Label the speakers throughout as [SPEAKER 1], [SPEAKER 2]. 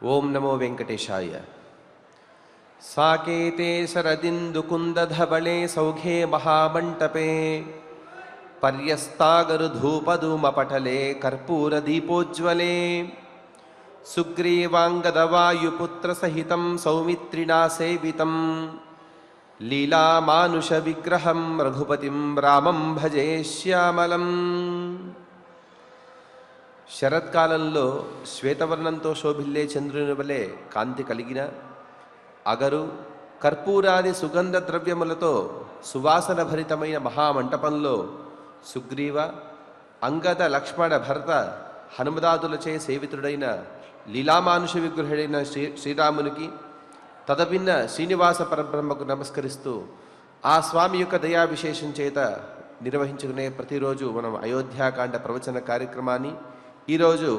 [SPEAKER 1] ఓం నమో వెంకటేశాయ. సాకేతే శరదిందుకుందధబళే సౌఘే మహామంటపే పర్యస్తాగరుధూపధూమపటలే కర్పూరదీపోజ్వలే సుగ్రీవాంగదవాయుపుత్రసహితం సౌమిత్రిణా సేవితం లీలామానుషవిగ్రహం రఘుపతిం రామం భజే శ్యామలం. శరత్కాలంలో శ్వేతవర్ణంతో శోభిల్లే చంద్రుని వలె కాంతి కలిగిన అగరు కర్పూరాది సుగంధ ద్రవ్యములతో సువాసన భరితమైన మహామంటపంలో సుగ్రీవ అంగద లక్ష్మణ భరత హనుమదాదులచే సేవితుడైన లీలామానుష విగ్రహుడైన శ్రీరామునికి తదభిన్న శ్రీనివాస పరబ్రహ్మకు నమస్కరిస్తూ ఆ స్వామి యొక్క దయా విశేషం చేత నిర్వహించుకునే ప్రతిరోజు మనం అయోధ్యాకాండ ప్రవచన కార్యక్రమాన్ని, ఈరోజు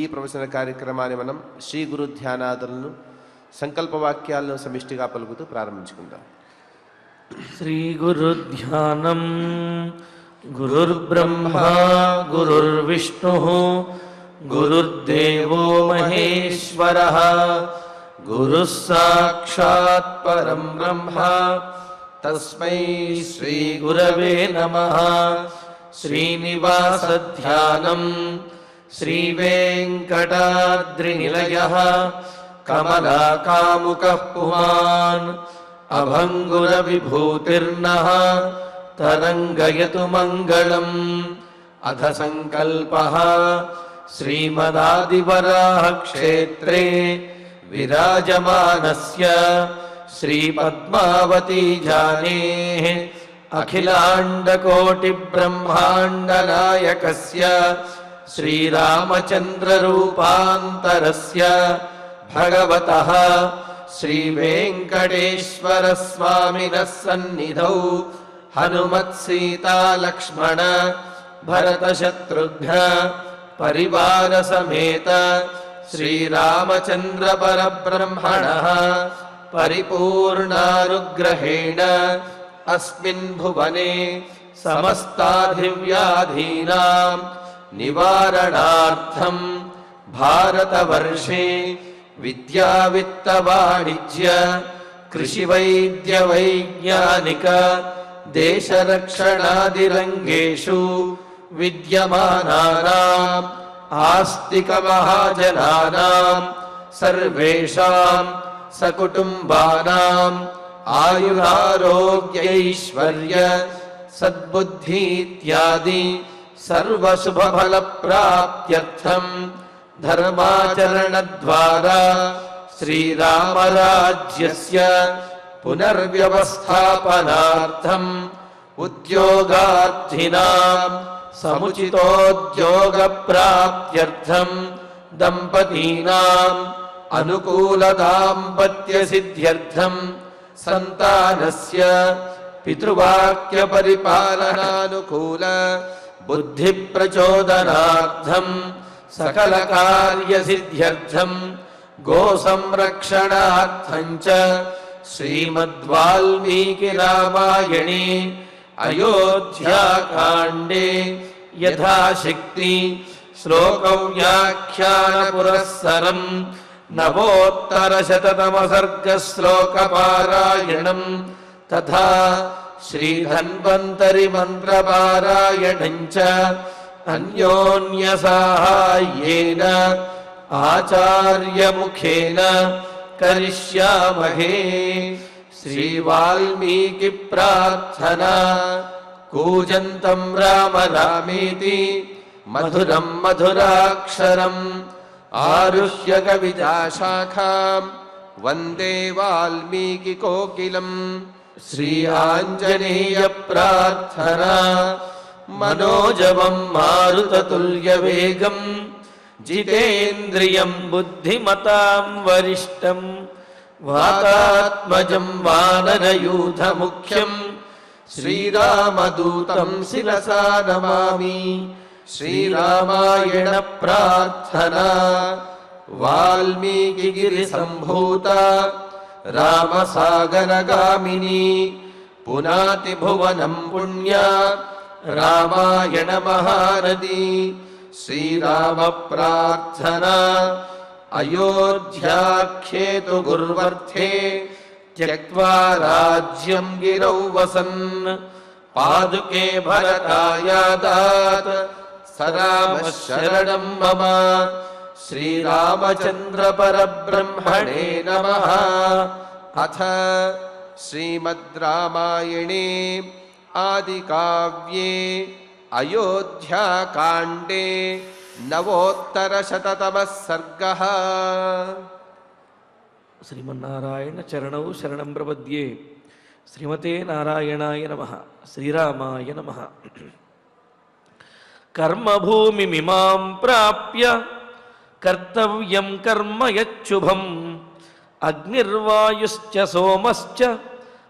[SPEAKER 1] ఈ ప్రవచన కార్యక్రమాన్ని మనం శ్రీ గురు ధ్యానాదులను సంకల్పవాక్యాలను సమిష్టిగా పలుకుతూ ప్రారంభించుకుందాం.
[SPEAKER 2] శ్రీ గురు ధ్యానం. గురుర్బ్రహ్మా గురుర్విష్ణుః గురుర్దేవో మహేశ్వరః గురుః సాక్షాత్ పరం బ్రహ్మ తస్మై శ్రీ గురవే నమః. శ్రీనివాస ధ్యానం. శ్రీ వెంకటాద్రినిలయః కమలాకాముకః పుమాన్ అభంగుర విభూతిర్నః తరంగయతు మంగళం. అథ సంకల్పః. శ్రీమదాదివరాహ క్షేత్రే విరాజమానస్య శ్రీ పద్మావతీ జానేః అఖిలాండకోటి బ్రహ్మాండ నాయకస్య శ్రీరామచంద్ర రూపాంతరస్య భగవతః శ్రీ వెంకటేశ్వర స్వామినః సన్నిధౌ హనుమత్ సీతా లక్ష్మణ భరత శత్రుఘ్న పరివార సమేత శ్రీరామచంద్ర పరబ్రహ్మణః పరిపూర్ణానుగ్రహేణ అస్మిన్ భువనే సమస్తాధివ్యాధీనాం నివారణార్థం భారతవర్షే విద్యా విత్త వాణిజ్య కృషి వైద్య వైజ్ఞానిక దేశరక్షణాదిరంగేషు విద్యమానానాం ఆస్తిక మహాజనానాం సర్వేషాం సకుటుంబానాం ఆయురారోగ్యైశ్వర్య సద్బుద్ధి ఇత్యాది సర్వశుభఫల ప్రాప్త్యర్థం ధర్మాచరణ ద్వారా శ్రీరామరాజ్యస్య పునర్వ్యవస్థాపనార్థం ఉద్యోగార్థినాం సముచితోద్యోగ ప్రాప్త్యర్థం దంపతీనాం అనుకూల దాంపత్య సిద్ధ్యర్థం సంతానస్య పితృవాక్య పరిపాలనానుకూల బుద్ధి ప్రచోదనార్థం సకల కార్య సిద్ధ్యర్థం గో సంరక్షణార్థం చ శ్రీమద్వాల్మీకి రామాయణే అయోధ్యాకాండే యథాశక్తి శ్లోకం వ్యాఖ్యాన పురస్సరం నవోత్తరశతతమ సర్గ శ్లోక పారాయణం తథా శ్రీధన్వంతరి మంత్ర పారాయణం చ అన్యోన్య సాహాయ్యేన ఆచార్యముఖేన కరిష్యామహే. శ్రీ వాల్మీకి ప్రార్థనా. కూజంతం రామ రామేతి మధురం మధురాక్షరం ఆరుహ్య కవితాశాఖాం వందే వాల్మీకి కోకిలం. శ్రీ ఆంజనేయ ప్రార్థనా. మనోజవం మారుతతుల్య వేగం జితేంద్రియం బుద్ధిమతాం వరిష్టం వాతాత్మజం వానరయూథ ముఖ్యం శ్రీరామదూతం శిరసా నమామి. శ్రీరామాయణ ప్రార్థనా. వాల్మీకి గిరి సంభూత రామసాగరగామిని పునాతి భువనం పుణ్య రామాయణ మహానది. శ్రీరామ ప్రార్థనా. అయోధ్యాఖ్యేతు గుర్వర్ధే త్యక్త్వా రాజ్యం గిరౌ వసన్ పాదుకే భరతాయాదాత్ సరామ శరణం మమ శ్రీరామచంద్ర పరబ్రహ్మణే నమః.
[SPEAKER 1] అథ శ్రీమద్ రామాయణే ఆదికావ్యే అయోధ్యాకాండే నవోత్తరశతతమః సర్గః.
[SPEAKER 3] శ్రీమన్నారాయణ చరణౌ శరణం ప్రపద్యే. శ్రీమతే నారాయణాయ నమః. శ్రీరామాయ నమః. కర్మభూమిమిమాం ప్రాప్య కర్తవ్యం కర్మ యచ్చుభం అగ్నిర్వాయుశ్చ సోమశ్చ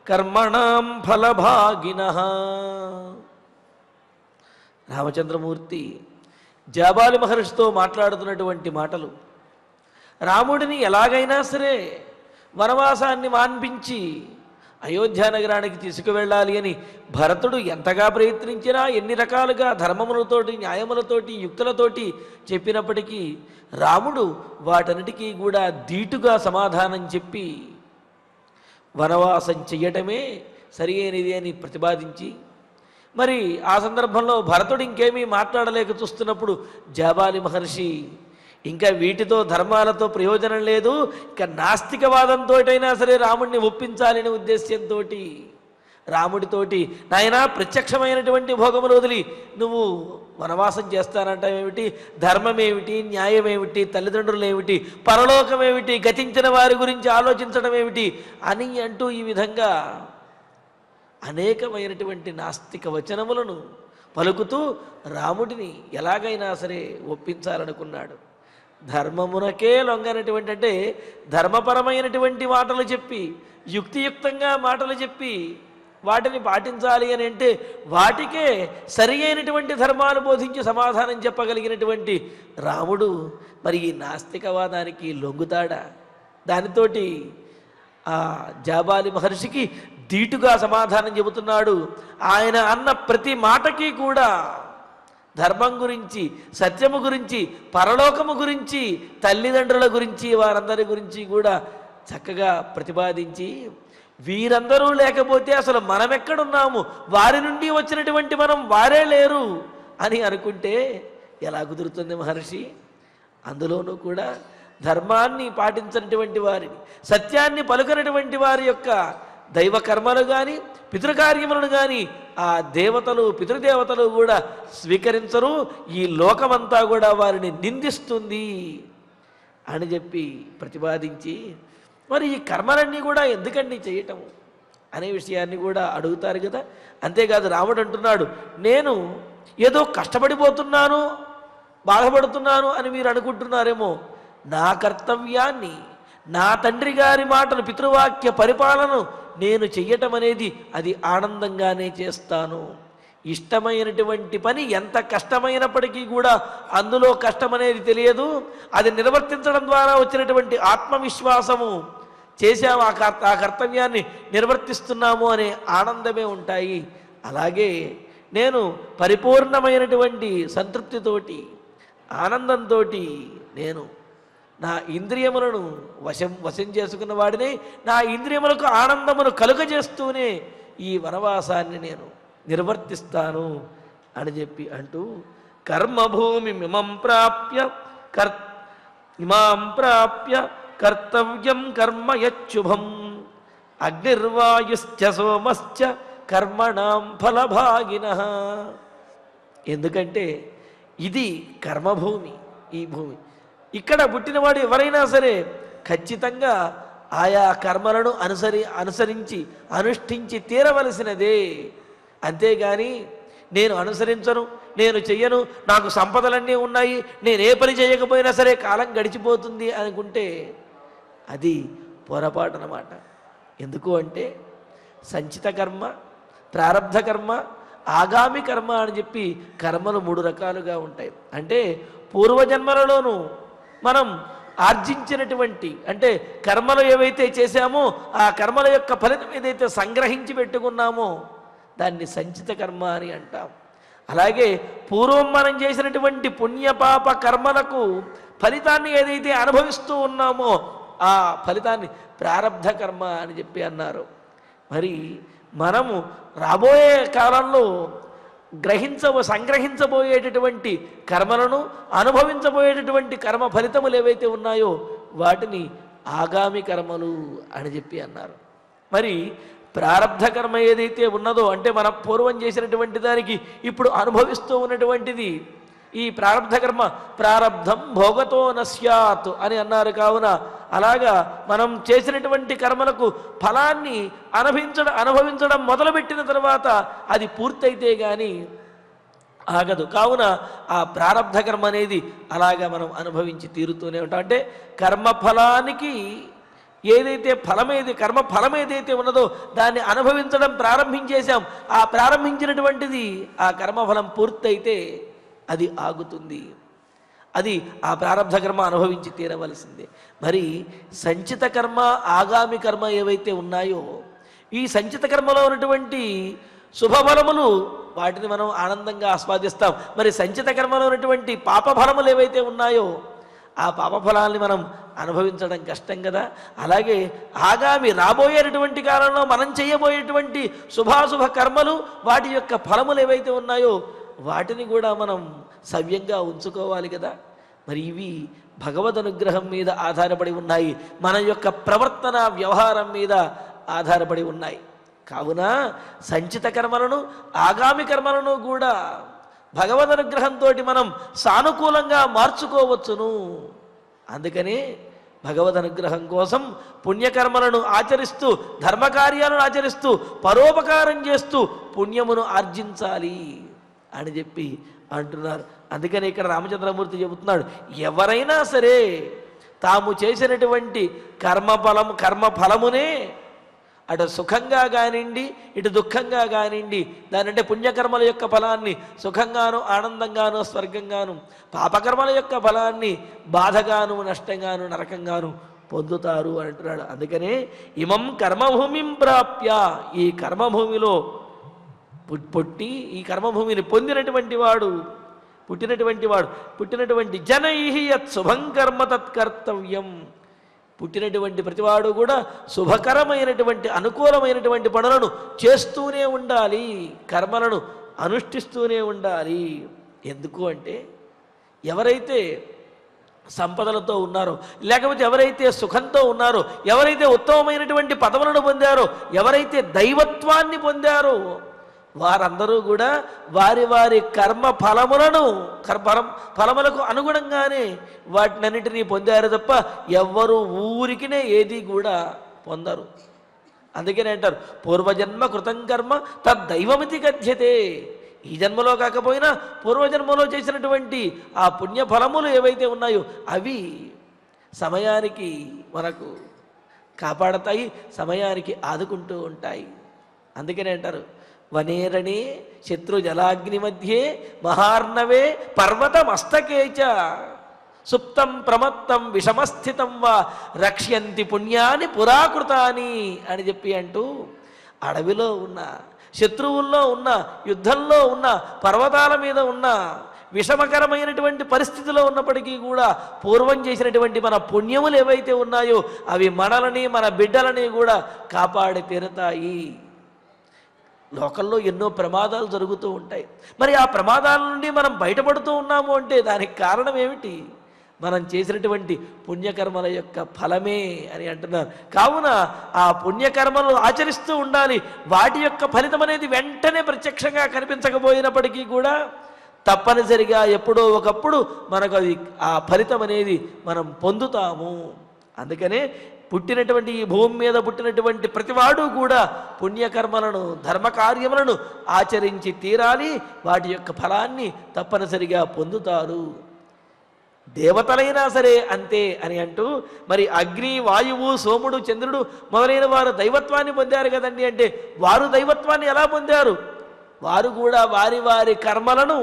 [SPEAKER 3] కర్మణాం ఫలభాగినః. రామచంద్రమూర్తి జాబాలి మహర్షితో మాట్లాడుతున్నటువంటి మాటలు, రాముడిని ఎలాగైనా సరే వనవాసాన్ని మాన్పించి అయోధ్య నగరానికి తీసుకువెళ్ళాలి అని భరతుడు ఎంతగా ప్రయత్నించినా, ఎన్ని రకాలుగా ధర్మములతోటి, న్యాయములతోటి, యుక్తులతోటి చెప్పినప్పటికీ రాముడు వాటన్నిటికీ కూడా ధీటుగా సమాధానం చెప్పి వనవాసం చెయ్యటమే సరి అయినది అని ప్రతిపాదించి, మరి ఆ సందర్భంలో భరతుడు ఇంకేమీ మాట్లాడలేక చూస్తున్నప్పుడు జాబాలి మహర్షి ఇంకా వీటితో ధర్మాలతో ప్రయోజనం లేదు, ఇంకా నాస్తికవాదంతో అయినా సరే రాముడిని ఒప్పించాలనే ఉద్దేశ్యంతో రాముడితోటి, నాయనా ప్రత్యక్షమైనటువంటి భోగములు వదిలి నువ్వు వనవాసం చేస్తానంటావేమిటి, ధర్మమేమిటి, న్యాయమేమిటి, తల్లిదండ్రులు ఏమిటి, పరలోకమేమిటి, గతించిన వారి గురించి ఆలోచించడం ఏమిటి అని అంటూ ఈ విధంగా అనేకమైనటువంటి నాస్తిక వచనములను పలుకుతూ రాముడిని ఎలాగైనా సరే ఒప్పించాలనుకున్నాడు. ధర్మమునకే లొంగనటువంటి, అంటే ధర్మపరమైనటువంటి మాటలు చెప్పి, యుక్తియుక్తంగా మాటలు చెప్పి వాటిని పాటించాలి అని అంటే వాటికే సరి అయినటువంటి ధర్మాలు బోధించి సమాధానం చెప్పగలిగినటువంటి రాముడు మరి ఈ నాస్తికవాదానికి లొంగుతాడా? దానితోటి ఆ జాబాలి మహర్షికి ధీటుగా సమాధానం చెబుతున్నాడు. ఆయన అన్న ప్రతి మాటకి కూడా ధర్మం గురించి, సత్యము గురించి, పరలోకము గురించి, తల్లిదండ్రుల గురించి, వారందరి గురించి కూడా చక్కగా ప్రతిపాదించి, వీరందరూ లేకపోతే అసలు మనం ఎక్కడున్నాము, వారి నుండి వచ్చినటువంటి మనం వారే లేరు అని అనుకుంటే ఎలా కుదురుతుంది మహర్షి? అందులోనూ కూడా ధర్మాన్ని పాటించినటువంటి వారిని, సత్యాన్ని పలుకనటువంటి వారి యొక్క దైవ కర్మలు కానీ, పితృకార్యములను కానీ ఆ దేవతలు, పితృదేవతలు కూడా స్వీకరించరు. ఈ లోకమంతా కూడా వారిని నిందిస్తుంది అని చెప్పి ప్రతిపాదించి, మరి ఈ కర్మలన్నీ కూడా ఎందుకండి చేయటం అనే విషయాన్ని కూడా అడుగుతారు కదా. అంతేకాదు రాముడు అంటున్నాడు, నేను ఏదో కష్టపడిపోతున్నాను, బాధపడుతున్నాను అని మీరు అనుకుంటున్నారేమో. నా కర్తవ్యాన్ని, నా తండ్రి గారి మాటలు, పితృవాక్య పరిపాలన నేను చెయ్యటం అనేది అది ఆనందంగానే చేస్తాను. ఇష్టమైనటువంటి పని ఎంత కష్టమైనప్పటికీ కూడా అందులో కష్టం అనేది తెలియదు. అది నిర్వర్తించడం ద్వారా వచ్చినటువంటి ఆత్మవిశ్వాసము, చేశాము ఆ కర్తవ్యాన్ని నిర్వర్తిస్తున్నాము అనే ఆనందమే ఉంటాయి. అలాగే నేను పరిపూర్ణమైనటువంటి సంతృప్తితోటి, ఆనందంతో నేను నా ఇంద్రియములను వశం చేసుకున్న వాడిని, నా ఇంద్రియములకు ఆనందమును కలుగజేస్తూనే ఈ వనవాసాన్ని నేను నిర్వర్తిస్తాను అని చెప్పి అంటూ, కర్మభూమి ఇమాం ప్రాప్య కర్తవ్యం కర్మ యచ్చుభం అగ్నిర్వాయుశ్చ సోమశ్చ కర్మణాం ఫలభాగినః. ఎందుకంటే ఇది కర్మభూమి. ఈ భూమి ఇక్కడ పుట్టినవాడు ఎవరైనా సరే ఖచ్చితంగా ఆయా కర్మలను అనుసరించి అనుష్ఠించి తీరవలసినదే. అంతేగాని నేను అనుసరించను, నేను చెయ్యను, నాకు సంపదలన్నీ ఉన్నాయి, నేను ఏ పని చేయకపోయినా సరే కాలం గడిచిపోతుంది అనుకుంటే అది పొరపాటు అన్నమాట. ఎందుకు అంటే సంచిత కర్మ, ప్రారబ్ధ కర్మ, ఆగామి కర్మ అని చెప్పి కర్మలు 3 రకాలుగా ఉంటాయి. అంటే పూర్వజన్మలలోనూ మనం ఆర్జించినటువంటి, అంటే కర్మలు ఏవైతే చేశామో ఆ కర్మల యొక్క ఫలితం ఏదైతే సంగ్రహించి పెట్టుకున్నామో దాన్ని సంచిత కర్మ అని అంటాం. అలాగే పూర్వం మనం చేసినటువంటి పుణ్యపాప కర్మలకు ఫలితాన్ని ఏదైతే అనుభవిస్తూ ఉన్నామో ఆ ఫలితాన్ని ప్రారబ్ధ కర్మ అని చెప్పి అన్నారు. మరి మనము రాబోయే కాలంలో సంగ్రహించబోయేటటువంటి కర్మలను అనుభవించబోయేటటువంటి కర్మ ఫలితములు ఏవైతే ఉన్నాయో వాటిని ఆగామి కర్మలు అని చెప్పి అన్నారు. మరి ప్రారబ్ధ కర్మ ఏదైతే ఉన్నదో అంటే మనం పూర్వం చేసినటువంటి దానికి ఇప్పుడు అనుభవిస్తూ ఉన్నటువంటిది ఈ ప్రారబ్ధ కర్మ ప్రారబ్ధం భోగతో నస్యాత్ అని అన్నారు. కావున అలాగా మనం చేసినటువంటి కర్మలకు ఫలాన్ని అనుభవించడం మొదలుపెట్టిన తర్వాత అది పూర్తయితే కానీ ఆగదు. కావున ఆ ప్రారబ్ధ కర్మ అనేది అలాగా మనం అనుభవించి తీరుతూనే ఉంటాం. అంటే కర్మఫలానికి ఏదైతే కర్మ ఫలం ఏదైతే ఉన్నదో దాన్ని అనుభవించడం ప్రారంభించేశాం. ఆ ప్రారంభించినటువంటిది ఆ కర్మఫలం పూర్తయితే అది ఆగుతుంది. అది ఆ ప్రారబ్ధ కర్మ అనుభవించి తీరవలసిందే. మరి సంచిత కర్మ ఆగామి కర్మ ఏవైతే ఉన్నాయో ఈ సంచిత కర్మలో ఉన్నటువంటి శుభఫలములు వాటిని మనం ఆనందంగా ఆస్వాదిస్తాం. మరి సంచిత కర్మలో ఉన్నటువంటి పాపఫలములు ఏవైతే ఉన్నాయో ఆ పాపఫలాన్ని మనం అనుభవించడం కష్టం కదా. అలాగే ఆగామి రాబోయేటటువంటి కాలంలో మనం చేయబోయేటువంటి శుభాశుభ కర్మలు వాటి యొక్క ఫలములు ఏవైతే ఉన్నాయో వాటిని కూడా మనం సవ్యంగా ఉంచుకోవాలి కదా. మరి ఇవి భగవద్ అనుగ్రహం మీద ఆధారపడి ఉన్నాయి, మన యొక్క ప్రవర్తన వ్యవహారం మీద ఆధారపడి ఉన్నాయి. కావున సంచిత కర్మలను ఆగామి కర్మలను కూడా భగవద్ అనుగ్రహంతో మనం సానుకూలంగా మార్చుకోవచ్చును. అందుకనే భగవద్ అనుగ్రహం కోసం పుణ్యకర్మలను ఆచరిస్తూ ధర్మకార్యాలను ఆచరిస్తూ పరోపకారం చేస్తూ పుణ్యమును ఆర్జించాలి అని చెప్పి అంటున్నారు. అందుకని ఇక్కడ రామచంద్రమూర్తి చెబుతున్నాడు, ఎవరైనా సరే తాము చేసినటువంటి కర్మఫలమునే అటు సుఖంగా కానివ్వండి ఇటు దుఃఖంగా కానివ్వండి దానంటే పుణ్యకర్మల యొక్క ఫలాన్ని సుఖంగాను ఆనందంగాను స్వర్గంగాను పాపకర్మల యొక్క ఫలాన్ని బాధగాను నష్టంగాను నరకంగాను పొందుతారు అని అంటున్నాడు. అందుకనే ఇమం కర్మభూమిం ప్రాప్య ఈ కర్మభూమిలో పుట్టి ఈ కర్మభూమిని పుట్టినటువంటి జనైః యత్ శుభం కర్మ తత్కర్తవ్యం పుట్టినటువంటి ప్రతివాడు కూడా శుభకరమైనటువంటి అనుకూలమైనటువంటి పనులను చేస్తూనే ఉండాలి, కర్మలను అనుష్ఠిస్తూనే ఉండాలి. ఎందుకు అంటే ఎవరైతే సంపదలతో ఉన్నారో లేకపోతే ఎవరైతే సుఖంతో ఉన్నారో ఎవరైతే ఉత్తమమైనటువంటి పదవులను పొందారో ఎవరైతే దైవత్వాన్ని పొందారో వారందరూ కూడా వారి వారి ఫలములకు అనుగుణంగానే వాటినన్నిటినీ పొందారు తప్ప ఎవ్వరూ ఊరికినే ఏది కూడా పొందరు. అందుకనే అంటారు పూర్వజన్మ కృతం కర్మ తద్దైవమితి కథ్యతే. ఈ జన్మలో కాకపోయినా పూర్వజన్మలో చేసినటువంటి ఆ పుణ్యఫలములు ఏవైతే ఉన్నాయో అవి సమయానికి మనకు కాపాడతాయి, సమయానికి ఆదుకుంటూ ఉంటాయి. అందుకనే అంటారు వనేరణే శత్రు జలాగ్ని మధ్యే మహార్ణవే పర్వతమస్తకేచ సుప్తం ప్రమత్తం విషమస్థితం వా రక్ష్యంతి పుణ్యాని పురాకృతాని అని చెప్పి అంటూ అడవిలో ఉన్న శత్రువుల్లో ఉన్న యుద్ధంలో ఉన్న పర్వతాల మీద ఉన్న విషమకరమైనటువంటి పరిస్థితిలో ఉన్నప్పటికీ కూడా పూర్వం చేసినటువంటి మన పుణ్యములు ఏవైతే ఉన్నాయో అవి మనలని మన బిడ్డలని కూడా కాపాడి తీరుతాయి. లోకంలో ఎన్నో ప్రమాదాలు జరుగుతూ ఉంటాయి. మరి ఆ ప్రమాదాల నుండి మనం బయటపడుతూ ఉన్నాము అంటే దానికి కారణం ఏమిటి? మనం చేసినటువంటి పుణ్యకర్మల యొక్క ఫలమే అని అంటున్నారు. కావున ఆ పుణ్యకర్మలు ఆచరిస్తూ ఉండాలి. వాటి యొక్క ఫలితం అనేది వెంటనే ప్రత్యక్షంగా కనిపించకపోయినప్పటికీ కూడా తప్పనిసరిగా ఎప్పుడో ఒకప్పుడు మనకు అది ఆ ఫలితం అనేది మనం పొందుతాము. అందుకనే పుట్టినటువంటి ఈ భూమి మీద పుట్టినటువంటి ప్రతివాడు కూడా పుణ్యకర్మలను ధర్మకార్యములను ఆచరించి తీరాలి, వాటి యొక్క ఫలాన్ని తప్పనిసరిగా పొందుతారు. దేవతలైనా సరే అంతే అని అంటూ మరి అగ్ని వాయువు సోముడు చంద్రుడు మొదలైన వారు దైవత్వాన్ని పొందారు కదండి. అంటే వారు దైవత్వాన్ని ఎలా పొందారు? వారు కూడా వారి వారి కర్మలను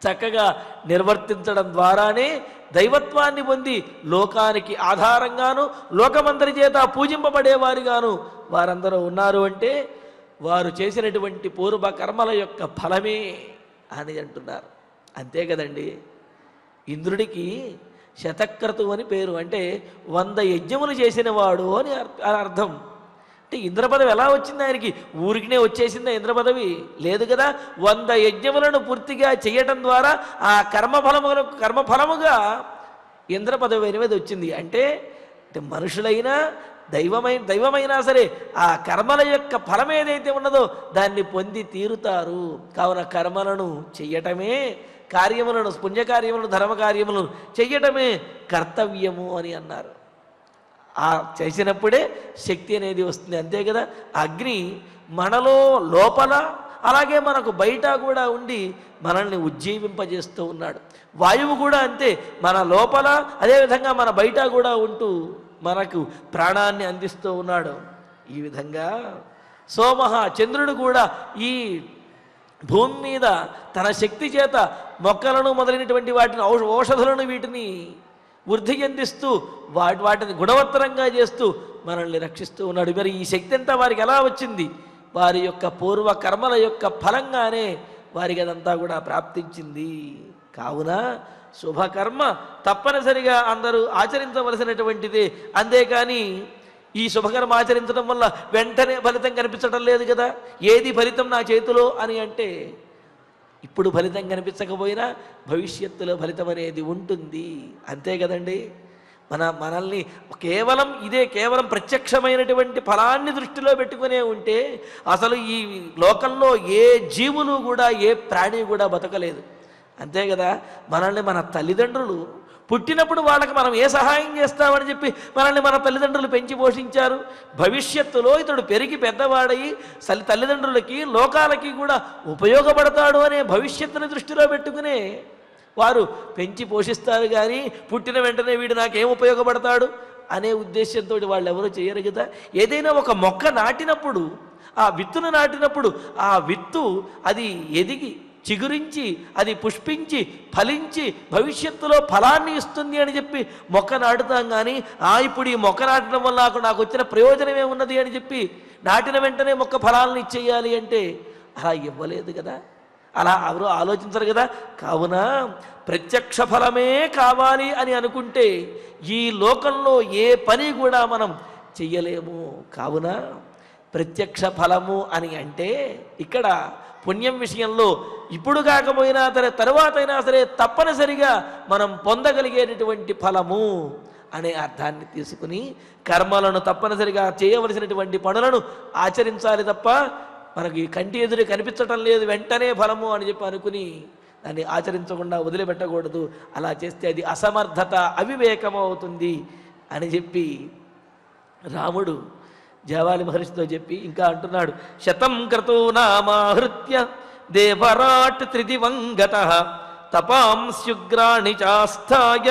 [SPEAKER 3] చక్కగా నిర్వర్తించడం ద్వారానే దైవత్వాన్ని పొంది లోకానికి ఆధారంగాను లోకమందరి చేత పూజింపబడేవారిగాను వారందరూ ఉన్నారు. అంటే వారు చేసినటువంటి పూర్వ కర్మల యొక్క ఫలమే అని అంటున్నారు. అంతే కదండి. ఇంద్రుడికి శతక్రతు అని పేరు, అంటే 100 యజ్ఞములు చేసినవాడు అని అర్థం. అంటే ఇంద్ర పదవి ఎలా వచ్చింది ఆయనకి? ఊరికినే వచ్చేసిందా ఇంద్ర పదవి? లేదు కదా. 100 యజ్ఞములను పూర్తిగా చేయటం ద్వారా ఆ కర్మఫలముగా ఇంద్ర పదవి అనేది వచ్చింది. అంటే మనుషులైనా దైవమైనా సరే ఆ కర్మల యొక్క ఫలం ఏదైతే ఉన్నదో దాన్ని పొంది తీరుతారు. కావున కర్మలను చెయ్యటమే, కార్యములను, పుణ్యకార్యములను, ధర్మకార్యములను చెయ్యటమే కర్తవ్యము అని అన్నారు. ఆ చేసినప్పుడే శక్తి అనేది వస్తుంది. అంతే కదా. అగ్ని మనలో లోపల అలాగే మనకు బయట కూడా ఉండి మనల్ని ఉజ్జీవింపజేస్తూ ఉన్నాడు. వాయువు కూడా అంతే, మన లోపల అదేవిధంగా మన బయట కూడా ఉంటూ మనకు ప్రాణాన్ని అందిస్తూ ఉన్నాడు. ఈ విధంగా సోమః చంద్రుడు కూడా ఈ భూమి మీద తన శక్తి చేత మొక్కలను మొదలైనటువంటి వాటిని ఔషధులను వీటిని వృద్ధి చెందిస్తూ వాటిని గుణవత్తరంగా చేస్తూ మనల్ని రక్షిస్తూ ఉన్నాడు. మరి ఈ శక్తి అంతా వారికి ఎలా వచ్చింది? వారి యొక్క పూర్వ కర్మల యొక్క ఫలంగానే వారికి అదంతా కూడా ప్రాప్తించింది. కావున శుభకర్మ తప్పనిసరిగా అందరూ ఆచరించవలసినటువంటిది. అంతేకాని ఈ శుభకర్మ ఆచరించడం వల్ల వెంటనే ఫలితం కనిపించడం లేదు కదా. ఏది ఫలితం నా చేతిలో అని అంటే ఇప్పుడు ఫలితం కనిపించకపోయినా భవిష్యత్తులో ఫలితం అనేది ఉంటుంది. అంతే కదండి. మనల్ని కేవలం ప్రత్యక్షమైనటువంటి ఫలాన్ని దృష్టిలో పెట్టుకునే ఉంటే అసలు ఈ లోకంలో ఏ జీవులు కూడా ఏ ప్రాణి కూడా బతకలేదు. అంతే కదా. మనల్ని మన తల్లిదండ్రులు పుట్టినప్పుడు వాళ్ళకి మనం ఏ సహాయం చేస్తామని చెప్పి మనల్ని మన తల్లిదండ్రులు పెంచి పోషించారు. భవిష్యత్తులో ఇతడు పెరిగి పెద్దవాడయి తల్లిదండ్రులకి లోకాలకి కూడా ఉపయోగపడతాడు అనే భవిష్యత్తుని దృష్టిలో పెట్టుకునే వారు పెంచి పోషిస్తారు. కానీ పుట్టిన వెంటనే వీడు నాకేం ఉపయోగపడతాడు అనే ఉద్దేశంతో వాళ్ళు ఎవరు చేయరు కదా. ఏదైనా ఒక మొక్క నాటినప్పుడు, ఆ విత్తును నాటినప్పుడు ఆ విత్తు అది ఎదిగి చిగురించి అది పుష్పించి ఫలించి భవిష్యత్తులో ఫలాన్ని ఇస్తుంది అని చెప్పి మొక్క నాటుతాం. కానీ ఇప్పుడు ఈ మొక్క నాటడం వల్ల నాకు వచ్చిన ప్రయోజనం ఏమున్నది అని చెప్పి నాటిన వెంటనే మొక్క ఫలాలను ఇచ్చేయాలి అంటే అలా ఇవ్వలేదు కదా. అలా ఎవరు ఆలోచించరు కదా. కావున ప్రత్యక్ష ఫలమే కావాలి అని అనుకుంటే ఈ లోకంలో ఏ పని కూడా మనం చెయ్యలేము. కావున ప్రత్యక్ష ఫలము అని అంటే ఇక్కడ పుణ్యం విషయంలో ఇప్పుడు కాకపోయినా సరే తరువాత అయినా సరే తప్పనిసరిగా మనం పొందగలిగేటటువంటి ఫలము అనే అర్థాన్ని తీసుకుని కర్మలను తప్పనిసరిగా చేయవలసినటువంటి పనులను ఆచరించాలి. తప్ప మనకి కంటి ఎదురు కనిపించటం లేదు వెంటనే ఫలము అని చెప్పి అనుకుని దాన్ని ఆచరించకుండా వదిలిపెట్టకూడదు. అలా చేస్తే అది అసమర్థత, అవివేకము అవుతుంది అని చెప్పి రాముడు జవాలి మహర్షితో చెప్పి ఇంకా అంటున్నాడు. శతం క్రతూనామాహృత్య దేవరాట్ త్రిదివంగతః తపాంస్యుగ్రాణి చాస్థాయ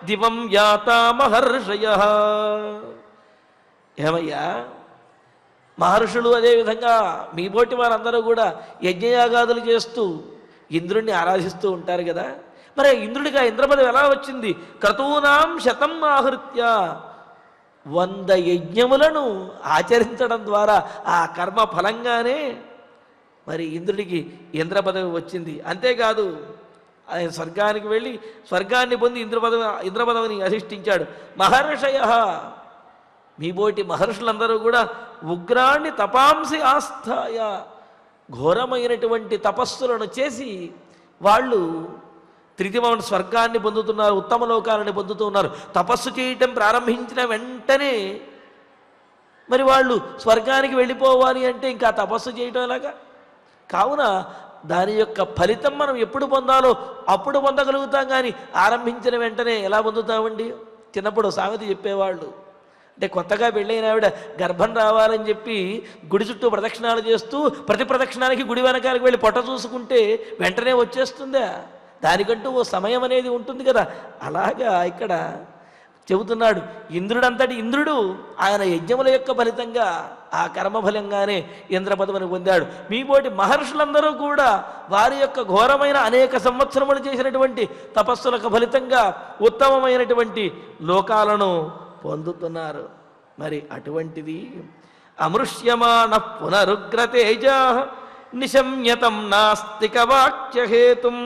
[SPEAKER 3] దివం యాతా మహర్షయః. ఏమయ్యా, మహర్షులు అదేవిధంగా మీ బోటి వారందరూ కూడా యజ్ఞయాగాదులు చేస్తూ ఇంద్రుణ్ణి ఆరాధిస్తూ ఉంటారు కదా. మరి ఇంద్రుడికి ఆ ఇంద్రపదవి ఎలా వచ్చింది? క్రతూనాం శతం ఆహృత్య 100 యజ్ఞములను ఆచరించడం ద్వారా ఆ కర్మ ఫలంగానే మరి ఇంద్రుడికి ఇంద్ర పదవి వచ్చింది. అంతేకాదు ఆయన స్వర్గానికి వెళ్ళి స్వర్గాన్ని పొంది ఇంద్ర పదవిని అధిష్ఠించాడు. మహర్షయః మీ బోటి మహర్షులందరూ కూడా ఉగ్రాన్ని తపాంసి ఆస్థాయ ఘోరమైనటువంటి తపస్సులను చేసి వాళ్ళు త్రిదివం స్వర్గాన్ని పొందుతున్నారు, ఉత్తమ లోకాలను పొందుతున్నారు. తపస్సు చేయటం ప్రారంభించిన వెంటనే మరి వాళ్ళు స్వర్గానికి వెళ్ళిపోవాలి అంటే ఇంకా తపస్సు చేయటం ఎలాగా? కావున దాని యొక్క ఫలితం మనం ఎప్పుడు పొందాలో అప్పుడు పొందగలుగుతాం. కానీ ఆరంభించిన వెంటనే ఎలా పొందుతామండి? చిన్నప్పుడు సామెత చెప్పేవాళ్ళు, అంటే కొత్తగా పెళ్ళైన ఆవిడ గర్భం రావాలని చెప్పి గుడి చుట్టూ ప్రదక్షిణాలు చేస్తూ ప్రతి ప్రదక్షిణానికి గుడి వెనకాలకు వెళ్ళి పొట్ట చూసుకుంటే వెంటనే వచ్చేస్తుందా? దానికంటూ ఓ సమయం అనేది ఉంటుంది కదా. అలాగా ఇక్కడ చెబుతున్నాడు. ఇంద్రుడంతటి ఇంద్రుడు ఆయన యజ్ఞముల యొక్క ఫలితంగా ఆ కర్మఫలంగానే ఇంద్ర పదవిని పొందాడు. మీ పోటీ మహర్షులందరూ కూడా వారి యొక్క ఘోరమైన అనేక సంవత్సరములు చేసినటువంటి తపస్సులకు ఫలితంగా ఉత్తమమైనటువంటి లోకాలను పొందుతున్నారు. మరి అటువంటిది అమృష్యమాణ పునరుగ్రతేజ నిశమ్యతం నాస్తిక వాక్యహేతుం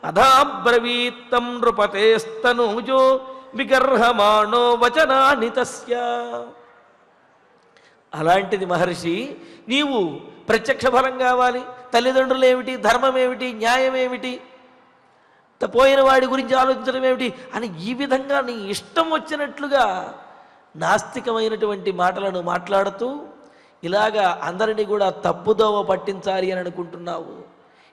[SPEAKER 3] అధాబ్రవీత్తం నృపతేస్తనూజో విగర్హమాణో వచనాని తస్య. అలాంటిది మహర్షి, నీవు ప్రత్యక్ష ఫలం కావాలి, తల్లిదండ్రులు ఏమిటి, ధర్మం ఏమిటి, న్యాయం ఏమిటి, పోయిన వాడి గురించి ఆలోచించడం ఏమిటి అని ఈ విధంగా నీ ఇష్టం వచ్చినట్లుగా నాస్తికమైనటువంటి మాటలను మాట్లాడుతూ ఇలాగా అందరినీ కూడా తప్పుదోవ పట్టించాలి అని అనుకుంటున్నావు.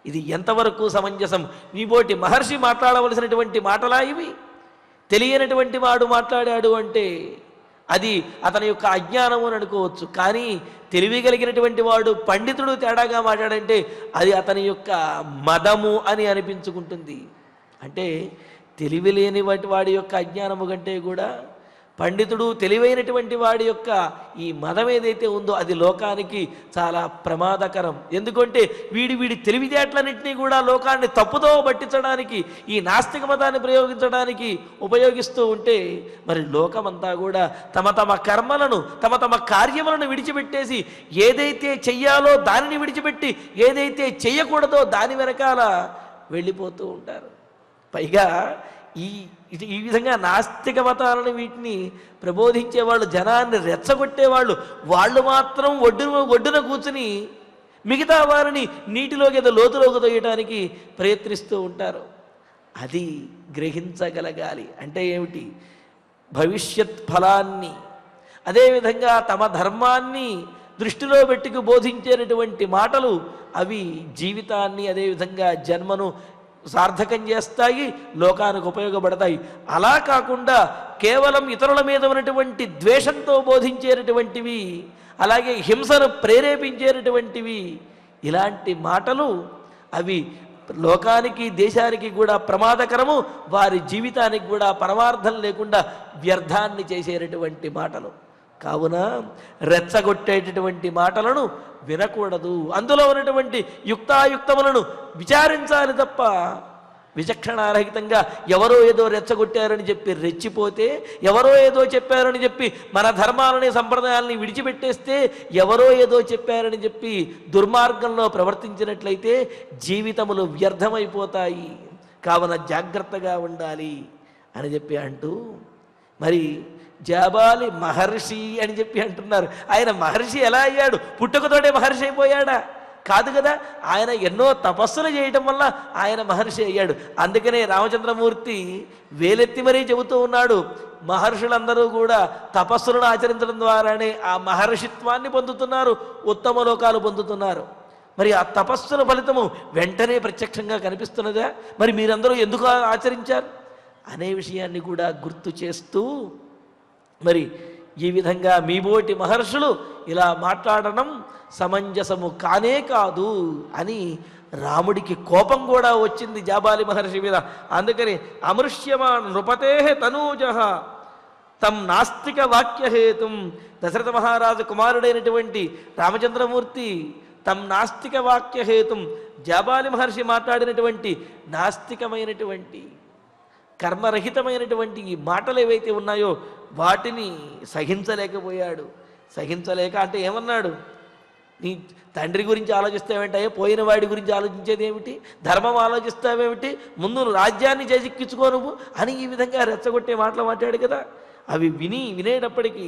[SPEAKER 3] ఇది ఎంతవరకు సమంజసం? నీబోటి మహర్షి మాట్లాడవలసినటువంటి మాటలా ఇవి? తెలియనటువంటి వాడు మాట్లాడాడు అంటే అది అతని యొక్క అజ్ఞానము అని అనుకోవచ్చు. కానీ తెలివి కలిగినటువంటి వాడు, పండితుడు తేడాగా మాట్లాడంటే అది అతని యొక్క మదము అని అనిపించుకుంటుంది. అంటే తెలివి లేని వాడి యొక్క అజ్ఞానము కంటే కూడా పండితుడు తెలివైనటువంటి వాడి యొక్క ఈ మదం ఏదైతే ఉందో అది లోకానికి చాలా ప్రమాదకరం. ఎందుకంటే వీడి తెలివితేటలన్నింటినీ కూడా లోకాన్ని తప్పుదో పట్టించడానికి, ఈ నాస్తిక మతాన్ని ప్రయోగించడానికి ఉపయోగిస్తూ ఉంటే మరి లోకమంతా కూడా తమ తమ కర్మలను, తమ తమ కార్యములను విడిచిపెట్టేసి ఏదైతే చెయ్యాలో దానిని విడిచిపెట్టి ఏదైతే చెయ్యకూడదో దాని వెనకాల వెళ్ళిపోతూ ఉంటారు. పైగా ఈ విధంగా నాస్తిక మతాలను వీటిని ప్రబోధించేవాళ్ళు, జనాన్ని రెచ్చగొట్టేవాళ్ళు, వాళ్ళు మాత్రం ఒడ్డున కూర్చుని మిగతా వారిని నీటిలోకి ఏదో లోతులోకి తోయడానికి ప్రయత్నిస్తూ ఉంటారు. అది గ్రహించగలగాలి. అంటే ఏమిటి? భవిష్యత్ ఫలాన్ని, అదేవిధంగా తమ ధర్మాన్ని దృష్టిలో పెట్టుకు బోధించేటటువంటి మాటలు అవి జీవితాన్ని, అదేవిధంగా జన్మను సార్థకం చేస్తాయి, లోకానికి ఉపయోగపడతాయి. అలా కాకుండా కేవలం ఇతరుల మీద ఉన్నటువంటి ద్వేషంతో బోధించేటటువంటివి, అలాగే హింసను ప్రేరేపించేటటువంటివి, ఇలాంటి మాటలు అవి లోకానికి, దేశానికి కూడా ప్రమాదకరము, వారి జీవితానికి కూడా పరమార్థం లేకుండా వ్యర్థాన్ని చేసేటటువంటి మాటలు. కావున రెచ్చగొట్టేటటువంటి మాటలను వినకూడదు. అందులో ఉన్నటువంటి యుక్తాయుక్తములను విచారించాలి తప్ప విచక్షణారహితంగా ఎవరో ఏదో రెచ్చగొట్టారని చెప్పి రెచ్చిపోతే, ఎవరో ఏదో చెప్పారని చెప్పి మన ధర్మాలని, సంప్రదాయాలని విడిచిపెట్టేస్తే, ఎవరో ఏదో చెప్పారని చెప్పి దుర్మార్గంలో ప్రవర్తించినట్లయితే జీవితములు వ్యర్థమైపోతాయి. కావున జాగ్రత్తగా ఉండాలి అని చెప్పి అంటూ మరి జాబాలి మహర్షి అని చెప్పి అంటున్నారు. ఆయన మహర్షి ఎలా అయ్యాడు? పుట్టుకతోటే మహర్షి అయిపోయాడా? కాదు కదా. ఆయన ఎన్నో తపస్సులు చేయటం వల్ల ఆయన మహర్షి అయ్యాడు. అందుకనే రామచంద్రమూర్తి వేలెత్తి మరీ చెబుతూ ఉన్నాడు, మహర్షులందరూ కూడా తపస్సులను ఆచరించడం ద్వారానే ఆ మహర్షిత్వాన్ని పొందుతున్నారు, ఉత్తమ లోకాలు పొందుతున్నారు. మరి ఆ తపస్సుల ఫలితము వెంటనే ప్రత్యక్షంగా కనిపిస్తున్నదా? మరి మీరందరూ ఎందుకు ఆచరించారు అనే విషయాన్ని కూడా గుర్తు చేస్తూ మరి ఈ విధంగా మీబోటి మహర్షులు ఇలా మాట్లాడడం సమంజసము కానే కాదు అని రాముడికి కోపం కూడా వచ్చింది జాబాలి మహర్షి మీద. అందుకని అమృష్యమాన్ నృపతే తనూజ తం నాస్తిక వాక్యహేతుం, దశరథ మహారాజు కుమారుడైనటువంటి రామచంద్రమూర్తి తం నాస్తిక వాక్యహేతుం, జాబాలి మహర్షి మాట్లాడినటువంటి నాస్తికమైనటువంటి కర్మరహితమైనటువంటి ఈ మాటలు ఏవైతే ఉన్నాయో వాటిని సహించలేకపోయాడు. సహించలేక అంటే ఏమన్నాడు? నీ తండ్రి గురించి ఆలోచిస్తావేంటయ్యా? పోయిన వాడి గురించి ఆలోచించేది ఏమిటి? ధర్మం ఆలోచిస్తావేమిటి? ముందు రాజ్యాన్ని చేజిక్కించుకో నువ్వు అని ఈ విధంగా రెచ్చగొట్టే మాటలు మాట్లాడు కదా. అవి వినేటప్పటికీ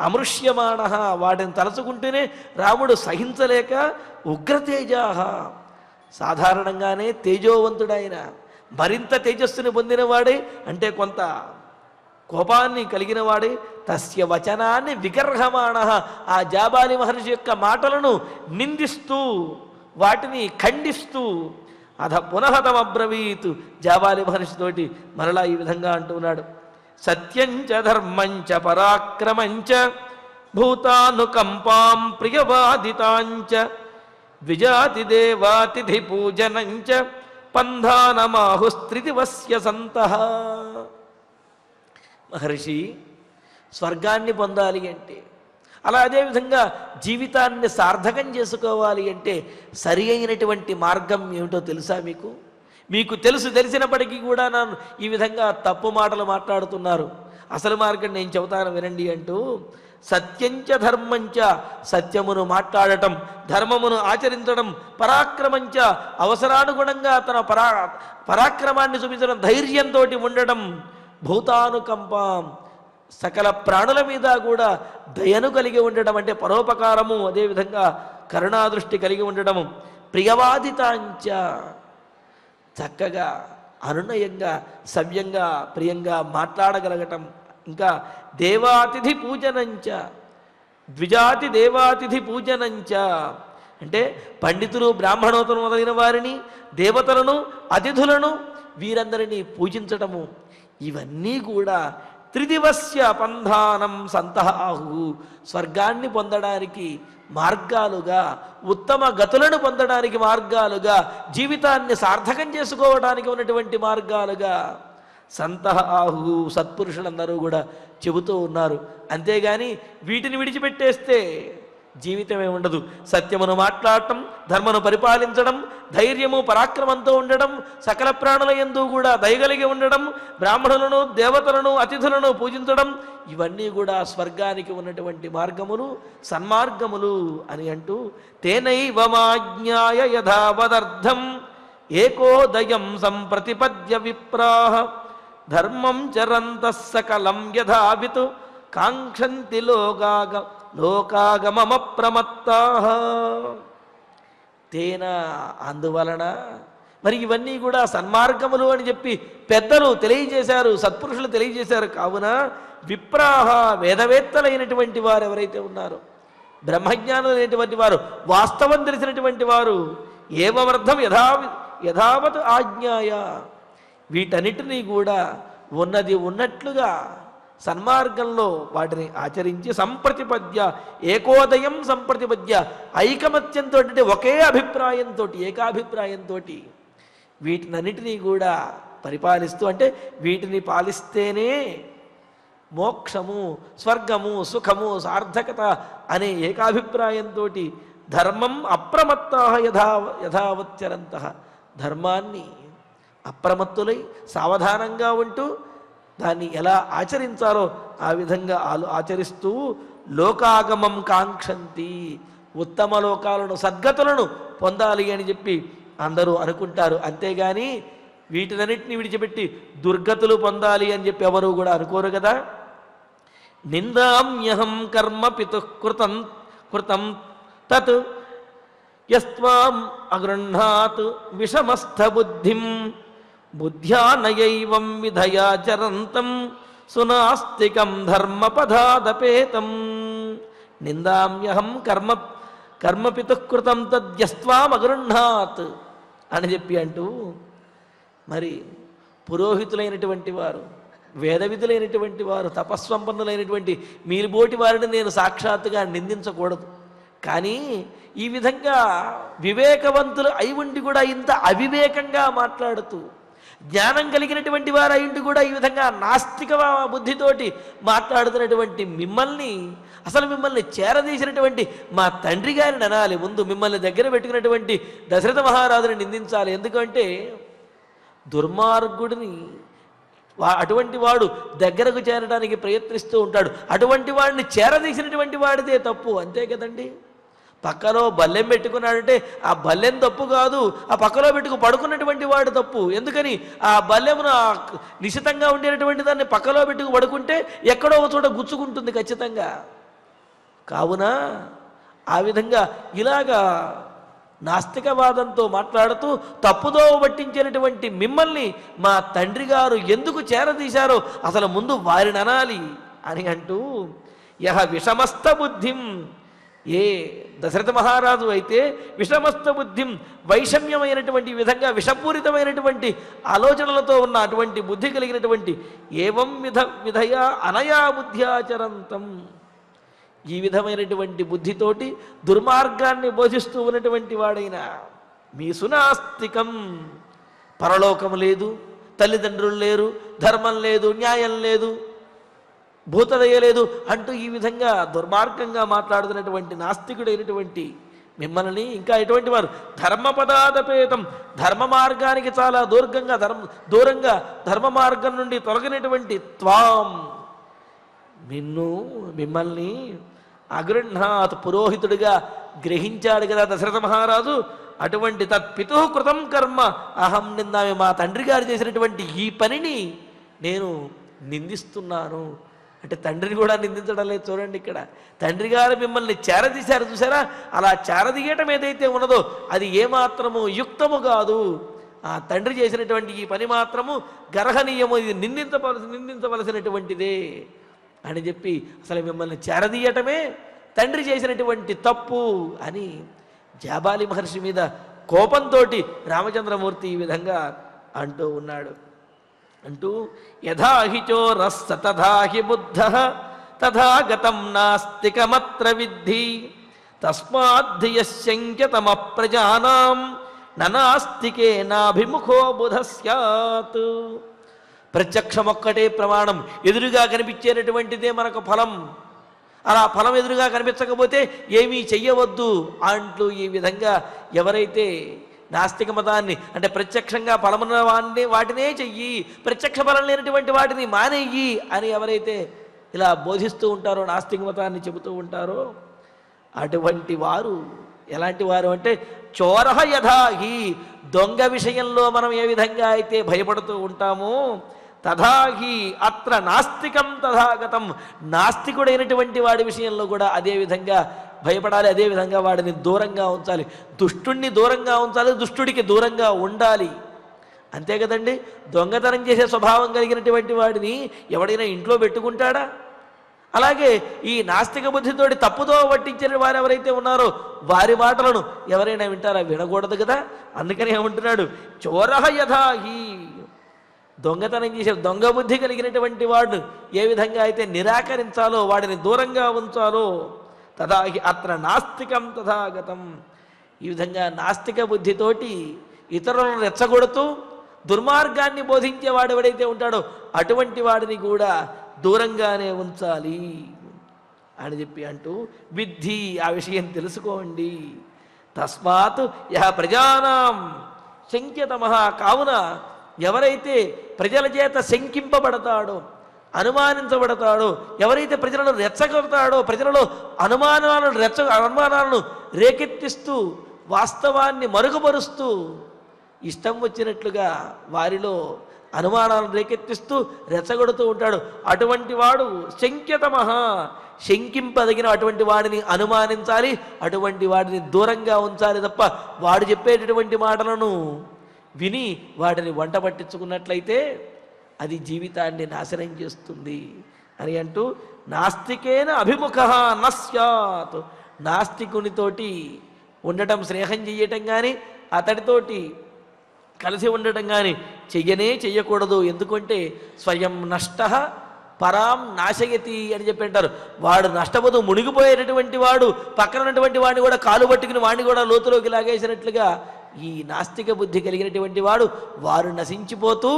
[SPEAKER 3] అమృష్యమాణ, వాటిని తలుచుకుంటేనే రాముడు సహించలేక ఉగ్రతేజాహ, సాధారణంగానే తేజోవంతుడైన, మరింత తేజస్సుని పొందినవాడే, అంటే కొంత కోపాన్ని కలిగిన వాడే, తస్య వచనాన్ని విగర్హమాణ, ఆ జాబాలి మహర్షి యొక్క మాటలను నిందిస్తూ వాటిని ఖండిస్తూ అధ పునఃతమబ్రవీత్, జాబాలి మహర్షితోటి మరలా ఈ విధంగా అంటున్నాడు, సత్యంచ ధర్మంచ పరాక్రమంచ భూతానుకంపాం ప్రియవాదితాంచ ద్విజాతి దేవాతిథి పూజనంచ పంధానమాహుస్త్రిదివస్య సంతః. మహర్షి స్వర్గాన్ని పొందాలి అంటే, అలా అదేవిధంగా జీవితాన్ని సార్థకం చేసుకోవాలి అంటే సరి అయినటువంటి మార్గం ఏమిటో తెలుసా మీకు? తెలిసినప్పటికీ కూడా నన్ను ఈ విధంగా తప్పు మాటలు మాట్లాడుతున్నారు. అసలు మార్గం నేను చెబుతాను వినండి అంటూ సత్యంచ ధర్మంచ సత్యమును మాట్లాడటం, ధర్మమును ఆచరించడం, పరాక్రమంచ అవసరానుగుణంగా తన పరాక్రమాన్ని చూపించడం, ధైర్యంతో ఉండడం, భూతానుకంపం సకల ప్రాణుల మీద కూడా దయను కలిగి ఉండడం అంటే పరోపకారము, అదేవిధంగా కరుణాదృష్టి కలిగి ఉండడము, ప్రియవాదితాంచ చక్కగా అనునయంగా సవ్యంగా ప్రియంగా మాట్లాడగలగటం, ఇంకా దేవాతిథి పూజనంచ ద్విజాతి దేవాతిథి పూజనంచ అంటే పండితులు బ్రాహ్మణోత్తరు మొదలైన వారిని, దేవతలను, అతిథులను వీరందరినీ పూజించటము, ఇవన్నీ కూడా త్రిదివస్య పంధానం సంతహాహు స్వర్గాన్ని పొందడానికి మార్గాలుగా, ఉత్తమ గతులను పొందడానికి మార్గాలుగా, జీవితాన్ని సార్థకం చేసుకోవడానికి ఉన్నటువంటి మార్గాలుగా సంతహాహు సత్పురుషులందరూ కూడా చెబుతూ ఉన్నారు. అంతేగాని వీటిని విడిచిపెట్టేస్తే జీవితమే ఉండదు. సత్యమును మాట్లాడటం, ధర్మను పరిపాలించడం, ధైర్యము పరాక్రమంతో ఉండడం, సకల ప్రాణుల యందు కూడా దయగలిగి ఉండడం, బ్రాహ్మణులను, దేవతలను, అతిథులను పూజించడం, ఇవన్నీ కూడా స్వర్గానికి ఉన్నటువంటి మార్గములు, సన్మార్గములు అని అంటూ తేనైవ మాజ్ఞాయ యథావదర్థం ఏకోదయం సంప్రతిపద్య విప్రాహ ధర్మం చరంతః సకలం యథావితు కాంక్షంతి లోకాగమమప్రమత్తాః. తేన అందువలన మరి ఇవన్నీ కూడా సన్మార్గములు అని చెప్పి పెద్దలు తెలియజేశారు, సత్పురుషులు తెలియజేశారు. కావున విప్రాహ వేదవేత్తలైనటువంటి వారు ఎవరైతే ఉన్నారో, బ్రహ్మజ్ఞానులైనటువంటి వారు, వాస్తవం తెలిసినటువంటి వారు, ఏవమర్థం యథావత్ ఆజ్ఞాయ వీటన్నిటినీ కూడా ఉన్నది ఉన్నట్లుగా సన్మార్గంలో వాటిని ఆచరించి సంప్రతిపద్య ఏకోదయం సంప్రతిపద్య ఐకమత్యంతో అంటే ఒకే అభిప్రాయంతో, ఏకాభిప్రాయంతో వీటినన్నిటినీ కూడా పరిపాలిస్తూ అంటే వీటిని పాలిస్తేనే మోక్షము, స్వర్గము, సుఖము, సార్థకత అనే ఏకాభిప్రాయంతో ధర్మం అప్రమత్తాః యథావచ్చరంతః ధర్మాన్ని అప్రమత్తులై సావధానంగా ఉంటూ దాన్ని ఎలా ఆచరించాలో ఆ విధంగా ఆచరిస్తూ లోకాగమం కాంక్షంతి ఉత్తమ లోకాలను, సద్గతులను పొందాలి అని చెప్పి అందరూ అనుకుంటారు. అంతేగాని వీటినన్నిటిని విడిచిపెట్టి దుర్గతులు పొందాలి అని చెప్పి ఎవరు కూడా అనుకోరు కదా. నిందామ్యహం కర్మ పితుః కృతం తత్ యస్త్వాం అగృహ్ణాత్ విషమస్థ బుద్ధిం బుద్ధ్యా నయైవం విధయాచరంతం సునాస్తికం ధర్మపదాదపేతం. నిందామ్యహం కర్మపితుః కృతం తద్యస్త్వాం అగృహ్ణాత్ అని చెప్పి అంటూ మరి పురోహితులైనటువంటి వారు, వేదవిధులైనటువంటి వారు, తపస్సంపన్నులైనటువంటి మీరిబోటి వారిని నేను సాక్షాత్తుగా నిందించకూడదు. కానీ ఈ విధంగా వివేకవంతులు అయి ఉండి కూడా ఇంత అవివేకంగా మాట్లాడుతూ, జ్ఞానం కలిగినటువంటి వారు అయింటి కూడా ఈ విధంగా నాస్తిక బుద్ధితోటి మాట్లాడుతున్నటువంటి మిమ్మల్ని, అసలు మిమ్మల్ని చేరదీసినటువంటి మా తండ్రి గారిని అనాలి. ముందు మిమ్మల్ని దగ్గర పెట్టుకున్నటువంటి దశరథ మహారాజుని నిందించాలి. ఎందుకంటే దుర్మార్గుడిని అటువంటి వాడు దగ్గరకు చేరడానికి ప్రయత్నిస్తూ ఉంటాడు. అటువంటి వాడిని చేరదీసినటువంటి వాడిదే తప్పు, అంతే కదండి. పక్కలో బల్లెం పెట్టుకున్నాడంటే ఆ బల్లెం తప్పు కాదు, ఆ పక్కలో పెట్టుకు పడుకున్నటువంటి వాడు తప్పు. ఎందుకని ఆ బల్లెమును నిశితంగా ఉండేటటువంటి దాన్ని పక్కలో పెట్టుకు పడుకుంటే ఎక్కడో ఒక చోట గుచ్చుకుంటుంది ఖచ్చితంగా. కావున ఆ విధంగా ఇలాగా నాస్తికవాదంతో మాట్లాడుతూ తప్పుదో పట్టించినటువంటి మిమ్మల్ని మా తండ్రి గారు ఎందుకు చేరదీశారో అసలు ముందు వారిని అనాలి అని అంటూ యహ విషమస్త బుద్ధిం, ఏ దశరథ మహారాజు అయితే విషమస్త బుద్ధిం వైషమ్యమైనటువంటి విధంగా విషపూరితమైనటువంటి ఆలోచనలతో ఉన్న అటువంటి బుద్ధి కలిగినటువంటి ఏవం విధయా అనయా బుద్ధ్యాచరంతం, ఈ విధమైనటువంటి బుద్ధితోటి దుర్మార్గాన్ని బోధిస్తూ ఉన్నటువంటి వాడైనా మీ సునాస్తికం, పరలోకం లేదు, తల్లిదండ్రులు లేరు, ధర్మం లేదు, న్యాయం లేదు, భూతదయ లేదు అంటూ ఈ విధంగా దుర్మార్గంగా మాట్లాడుతున్నటువంటి నాస్తికుడైనటువంటి మిమ్మల్ని ఇంకా ఎటువంటి వారు ధర్మపదాదపేతం, ధర్మ మార్గానికి చాలా దూరంగా ధర్మ మార్గం నుండి తొలగినటువంటి త్వాం మిమ్మల్ని అగృహ్ణాత్ పురోహితుడిగా గ్రహించాడు కదా దశరథ మహారాజు. అటువంటి తత్పితు కృతం కర్మ అహం నిందామి, మా తండ్రి గారు చేసినటువంటి ఈ పనిని నేను నిందిస్తున్నాను. అంటే తండ్రిని కూడా నిందించడం లేదు. చూడండి, ఇక్కడ తండ్రి గారు మిమ్మల్ని చేరదీశారు చూసారా, అలా చేరదీయటం ఏదైతే ఉన్నదో అది ఏమాత్రము యుక్తము కాదు. ఆ తండ్రి చేసినటువంటి ఈ పని మాత్రము గర్హనీయము, ఇది నిందించవలసినటువంటిదే అని చెప్పి అసలు మిమ్మల్ని చేరదీయటమే తండ్రి చేసినటువంటి తప్పు అని జాబాలి మహర్షి మీద కోపంతో రామచంద్రమూర్తి ఈ విధంగా అంటూ ఉన్నాడు. అంటూ యథా హి చోరస్స తథా హి బుద్ధః తథా గతం నాస్తికమత్ర విద్ధి తస్మాద్ధియశంక్యతమ ప్రజానాం నాస్తికేనాభిముఖో బుధ స్యాత్. ప్రత్యక్షమొక్కటే ప్రమాణం, ఎదురుగా కనిపించేటటువంటిదే మనకు ఫలం. అలా ఫలం ఎదురుగా కనిపించకపోతే ఏమీ చెయ్యవద్దు అంటూ ఈ విధంగా ఎవరైతే నాస్తిక మతాన్ని అంటే ప్రత్యక్షంగా ఫలమున్న వాటినే చెయ్యి, ప్రత్యక్ష ఫలం లేనటువంటి వాటిని మానేయి అని ఎవరైతే ఇలా బోధిస్తూ ఉంటారో, నాస్తిక మతాన్ని చెబుతూ ఉంటారో, అటువంటి వారు ఎలాంటి వారు అంటే చోరహ యథాహి, దొంగ విషయంలో మనం ఏ విధంగా అయితే భయపడుతూ ఉంటామో తథాహి అత్ర నాస్తికం తథాగతం, నాస్తికుడైనటువంటి వాడి విషయంలో కూడా అదే విధంగా భయపడాలి, అదేవిధంగా వాడిని దూరంగా ఉంచాలి, దుష్టుణ్ణి దూరంగా ఉంచాలి, దుష్టుడికి దూరంగా ఉండాలి. అంతే కదండి. దొంగతనం చేసే స్వభావం కలిగినటువంటి వాడిని ఎవడైనా ఇంట్లో పెట్టుకుంటాడా? అలాగే ఈ నాస్తిక బుద్ధితోటి తప్పుదో పట్టించిన వారు ఎవరైతే ఉన్నారో వారి మాటలను ఎవరైనా వింటారా? వినకూడదు కదా. అందుకని ఏమంటున్నాడు, చోరహ యథాహి, దొంగతనం చేసే దొంగ బుద్ధి కలిగినటువంటి వాడు ఏ విధంగా అయితే నిరాకరించాలో, వాడిని దూరంగా ఉంచాలో తథాహి అత్ర నాస్తికం తథాగతం. ఈ విధంగా నాస్తిక బుద్ధితోటి ఇతరులను రెచ్చగొడుతూ దుర్మార్గాన్ని బోధించేవాడు ఎవడైతే ఉంటాడో అటువంటి వాడిని కూడా దూరంగానే ఉంచాలి అని చెప్పి అంటూ విద్ధి, ఆ విషయం తెలుసుకోండి. తస్మాత్ యహ ప్రజానాం శంక్యతమః, కావున ఎవరైతే ప్రజల చేత శంకింపబడతాడో, అనుమానించబడతాడో, ఎవరైతే ప్రజలను రెచ్చగొడతాడో, ప్రజలలో అనుమానాలను రేకెత్తిస్తూ వాస్తవాన్ని మరుగుపరుస్తూ ఇష్టం వచ్చినట్లుగా వారిలో అనుమానాలను రేకెత్తిస్తూ రెచ్చగొడుతూ ఉంటాడు. అటువంటి వాడు శంక్యతమః, శంకింపదగిన అటువంటి వాడిని అనుమానించాలి, అటువంటి వాడిని దూరంగా ఉంచాలి తప్ప వాడు చెప్పేటటువంటి మాటలను విని వాటిని వంట పట్టించుకున్నట్లయితే అది జీవితాన్ని నాశనం చేస్తుంది అని అంటూ నాస్తికేన అభిముఖః న స్యాత్, నాస్తికునితోటి ఉండటం, స్నేహం చెయ్యటం కానీ అతడితోటి కలిసి ఉండటం కానీ చెయ్యకూడదు. ఎందుకంటే స్వయం నష్టః పరాం నాశయతి అని చెప్పి అంటారు. వాడు నష్టపోతూ మునిగిపోయేటటువంటి వాడు పక్కన ఉన్నటువంటి వాడిని కూడా కాలు పట్టుకుని వాడిని కూడా లోతులోకి లాగేసినట్లుగా ఈ నాస్తిక బుద్ధి కలిగినటువంటి వారు నశించిపోతూ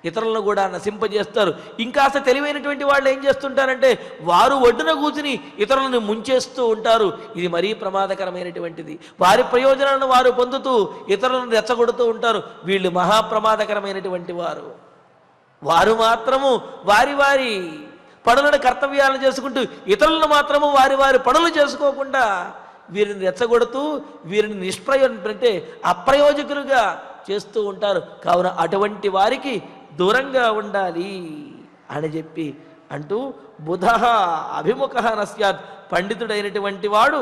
[SPEAKER 3] ఇతరులను కూడా నశింపజేస్తారు. ఇంకాస్త తెలివైనటువంటి వాళ్ళు ఏం చేస్తుంటారంటే వారు ఒడ్డున కూర్చుని ఇతరులను ముంచేస్తూ ఉంటారు. ఇది మరీ ప్రమాదకరమైనటువంటిది. వారి ప్రయోజనాలను వారు పొందుతూ ఇతరులను రెచ్చగొడుతూ ఉంటారు. వీళ్ళు మహాప్రమాదకరమైనటువంటి వారు. వారు మాత్రము వారి వారి పనులను కర్తవ్యాలను చేసుకుంటూ ఇతరులను మాత్రము వారి వారి పనులు చేసుకోకుండా వీరిని రెచ్చగొడుతూ వీరిని అంటే అప్రయోజకులుగా చేస్తూ ఉంటారు. కావున అటువంటి వారికి దూరంగా ఉండాలి అని చెప్పి అంటూ బుధః అభిముఖః న స్యాత్, పండితుడైనటువంటి వాడు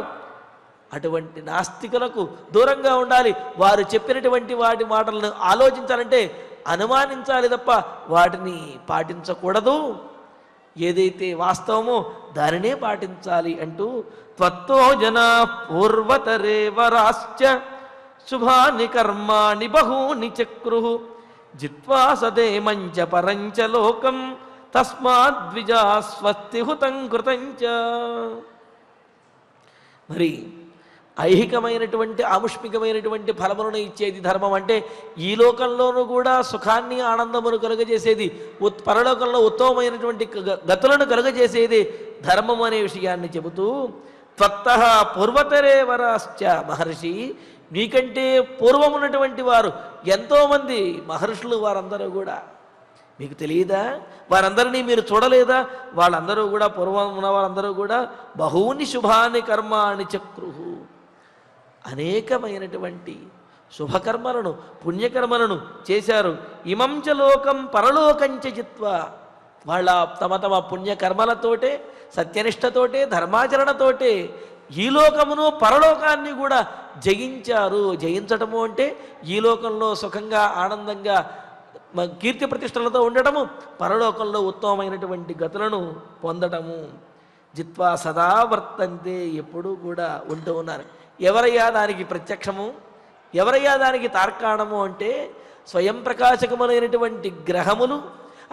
[SPEAKER 3] అటువంటి నాస్తికులకు దూరంగా ఉండాలి. వారు చెప్పినటువంటి వాటి మాటలను ఆలోచించాలంటే అనుమానించాలి తప్ప వాటిని పాటించకూడదు. ఏదైతే వాస్తవమో దానినే పాటించాలి అంటూ త్వత్తో జనా పూర్వతరే వరాశ్చ శుభాని కర్మాణి బహూని చక్రుః జిత్వా సదేమంచ పరంచ లోకం తస్మాద్విజా స్వస్తి హుతం కృతంచ. మరి ఐహికమైనటువంటి ఆముష్మికమైనటువంటి ఫలములను ఇచ్చేది ధర్మం. అంటే ఈ లోకంలోనూ కూడా సుఖాన్ని ఆనందమును కలుగజేసేది, పరలోకంలో ఉత్తమమైనటువంటి గతులను కలుగజేసేది ధర్మం అనే విషయాన్ని చెబుతూ త్వత్తః పూర్వతరే వరాశ్చ, మహర్షి నీకంటే పూర్వమున్నటువంటి వారు ఎంతోమంది మహర్షులు వారందరూ కూడా మీకు తెలియదా? వారందరినీ మీరు చూడలేదా? వాళ్ళందరూ కూడా పూర్వం ఉన్న వారందరూ కూడా బహూని శుభాని కర్మాణి చక్రుహు, అనేకమైనటువంటి శుభకర్మలను పుణ్యకర్మలను చేశారు. ఇమంచ లోకం పరలోకంచ జిత్వా, వాళ్ళ తమ తమ పుణ్యకర్మలతోటే సత్యనిష్టతోటే ధర్మాచరణతోటే ఈ లోకమును పరలోకాన్ని కూడా జయించారు. జయించటము అంటే ఈ లోకంలో సుఖంగా ఆనందంగా కీర్తి ప్రతిష్టలతో ఉండటము, పరలోకంలో ఉత్తమమైనటువంటి గతులను పొందటము. జిత్వా సదా వర్తంతే, ఎప్పుడూ కూడా ఉంటూ ఉన్నారు. ఎవరయ్యా దానికి ప్రత్యక్షము, ఎవరయ్యా దానికి తార్కాణము అంటే స్వయం ప్రకాశకములైనటువంటి గ్రహములు,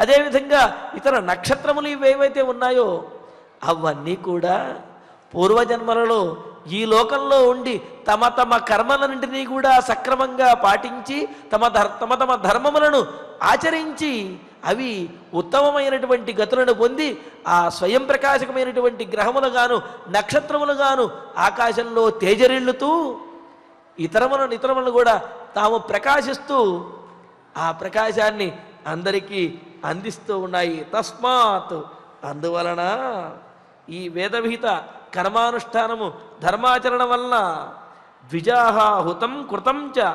[SPEAKER 3] అదేవిధంగా ఇతర నక్షత్రములు ఇవేవైతే ఉన్నాయో అవన్నీ కూడా పూర్వజన్మలలో ఈ లోకంలో ఉండి తమ తమ కర్మలన్నింటినీ కూడా సక్రమంగా పాటించి తమ తమ ధర్మములను ఆచరించి అవి ఉత్తమమైనటువంటి గతులను పొంది ఆ స్వయం ప్రకాశకమైనటువంటి గ్రహములుగాను నక్షత్రములుగాను ఆకాశంలో తేజరిల్లుతూ ఇతరములను కూడా తాము ప్రకాశిస్తూ ఆ ప్రకాశాన్ని అందరికీ అందిస్తూ ఉన్నాయి. తస్మాత్, అందువలన ఈ వేదవిహిత కర్మానుష్ఠానము ధర్మాచరణ వలన ద్విజాహ హుతం కృతం చ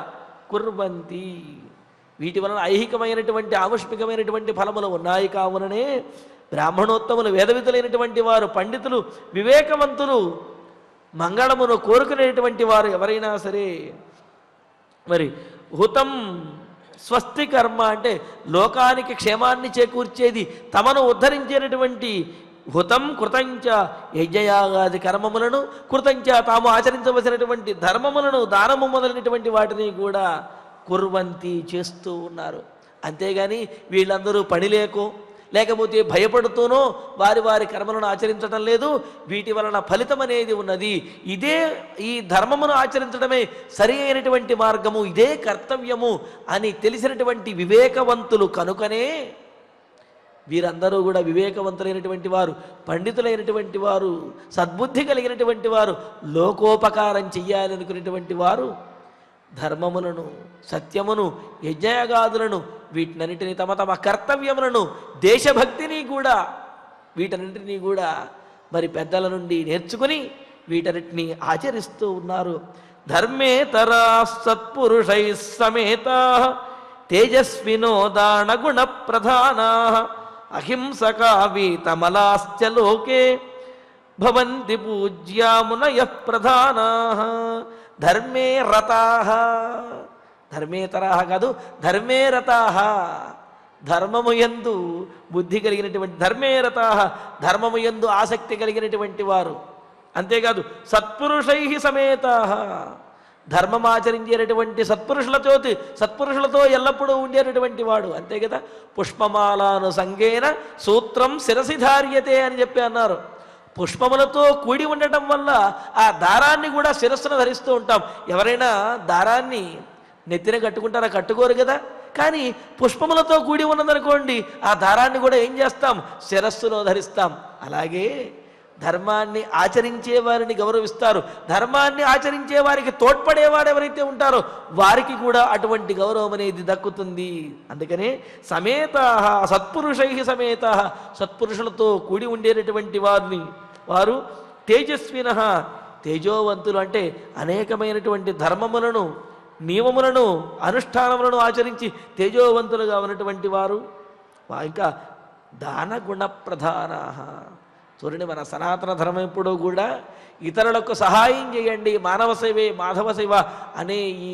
[SPEAKER 3] కుర్వంతి, వీటి వలన ఐహికమైనటువంటి ఆముష్మికమైనటువంటి ఫలములు ఉన్నాయి. కావుననే బ్రాహ్మణోత్తములు వేదవిధులైనటువంటి వారు పండితులు వివేకవంతులు మంగళమును కోరుకునేటువంటి వారు ఎవరైనా సరే మరి హుతం స్వస్తి కర్మ అంటే లోకానికి క్షేమాన్ని చేకూర్చేది తమను ఉద్ధరించేటటువంటి హుతం కృతంచ యజ్ఞయాగాది కర్మములను కృతంచ తాము ఆచరించవలసినటువంటి ధర్మములను దానము మొదలైనటువంటి వాటిని కూడా కుర్వంతి చేస్తూ ఉన్నారు. అంతేగాని వీళ్ళందరూ పని లేకపోతే భయపడుతూనో వారి వారి కర్మలను ఆచరించడం లేదు. వీటి వలన ఫలితం అనేది ఉన్నది. ఇదే ఈ ధర్మమును ఆచరించడమే సరి అయినటువంటి మార్గము, ఇదే కర్తవ్యము అని తెలిసినటువంటి వివేకవంతులు కనుకనే వీరందరూ కూడా వివేకవంతులైనటువంటి వారు, పండితులైనటువంటి వారు, సద్బుద్ధి కలిగినటువంటి వారు, లోకోపకారం చెయ్యాలనుకునేటువంటి వారు ధర్మములను సత్యమును యజ్ఞయాగాదులను వీటినన్నిటినీ తమ తమ కర్తవ్యములను దేశభక్తిని కూడా వీటన్నింటినీ కూడా మరి పెద్దల నుండి నేర్చుకుని వీటన్నిటినీ ఆచరిస్తూ ఉన్నారు. ధర్మేతరా సత్పురుషై సమేత తేజస్వినో దానగుణ ప్రధానా అహింసకా వీతమలాశ్చ లోకే భవంతి పూజ్యామునయః ప్రధానాః. ధర్మే రతాః, ధర్మేతరాః కాదు, ధర్మే రతాః, ధర్మము యందు బుద్ధి కలిగినటువంటి ధర్మే రతాః, ధర్మము యందు ఆసక్తి కలిగినటువంటి వారు. అంతేకాదు సత్పురుషై సమేతాః, ధర్మమాచరించేటటువంటి సత్పురుషులతో ఎల్లప్పుడూ ఉండేటటువంటి వాడు. అంతే కదా, పుష్పమాలాను సంగేన సూత్రం శిరసి ధార్యతే అని చెప్పి అన్నారు. పుష్పములతో కూడి ఉండటం వల్ల ఆ దారాన్ని కూడా శిరస్సును ధరిస్తూ ఉంటాం. ఎవరైనా దారాన్ని నెత్తిన కట్టుకుంటారా? కట్టుకోరు కదా. కానీ పుష్పములతో కూడి ఉన్నదనుకోండి, ఆ దారాన్ని కూడా ఏం చేస్తాం? శిరస్సులో ధరిస్తాం. అలాగే ధర్మాన్ని ఆచరించే వారిని గౌరవిస్తారు. ధర్మాన్ని ఆచరించే వారికి తోడ్పడేవాడు ఎవరైతే ఉంటారో వారికి కూడా అటువంటి గౌరవం అనేది దక్కుతుంది. అందుకనే సమేతాః సత్పురుషై సమేతాః, సత్పురుషులతో కూడి ఉండేటటువంటి వారు తేజస్వినః, తేజోవంతులు అంటే అనేకమైనటువంటి ధర్మములను నియమములను అనుష్ఠానములను ఆచరించి తేజోవంతులుగా ఉన్నటువంటి వారు. ఇంకా దానగుణ ప్రధానాః. చూడండి, మన సనాతన ధర్మం ఎప్పుడూ కూడా ఇతరులకు సహాయం చేయండి, మానవ సేవే మాధవ సేవ అనే ఈ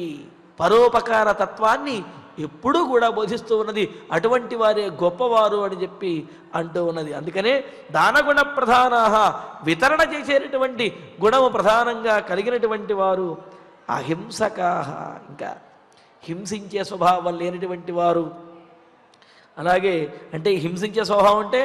[SPEAKER 3] పరోపకార తత్వాన్ని ఎప్పుడూ కూడా బోధిస్తూ ఉన్నది. అటువంటి వారే గొప్పవారు అని చెప్పి అంటూ ఉన్నది. అందుకనే దానగుణ ప్రధానాః, వితరణ చేసేటటువంటి గుణము ప్రధానంగా కలిగినటువంటి వారు. అహింసకాః, ఇంకా హింసించే స్వభావం లేనటువంటి వారు. అలాగే అంటే హింసించే స్వభావం అంటే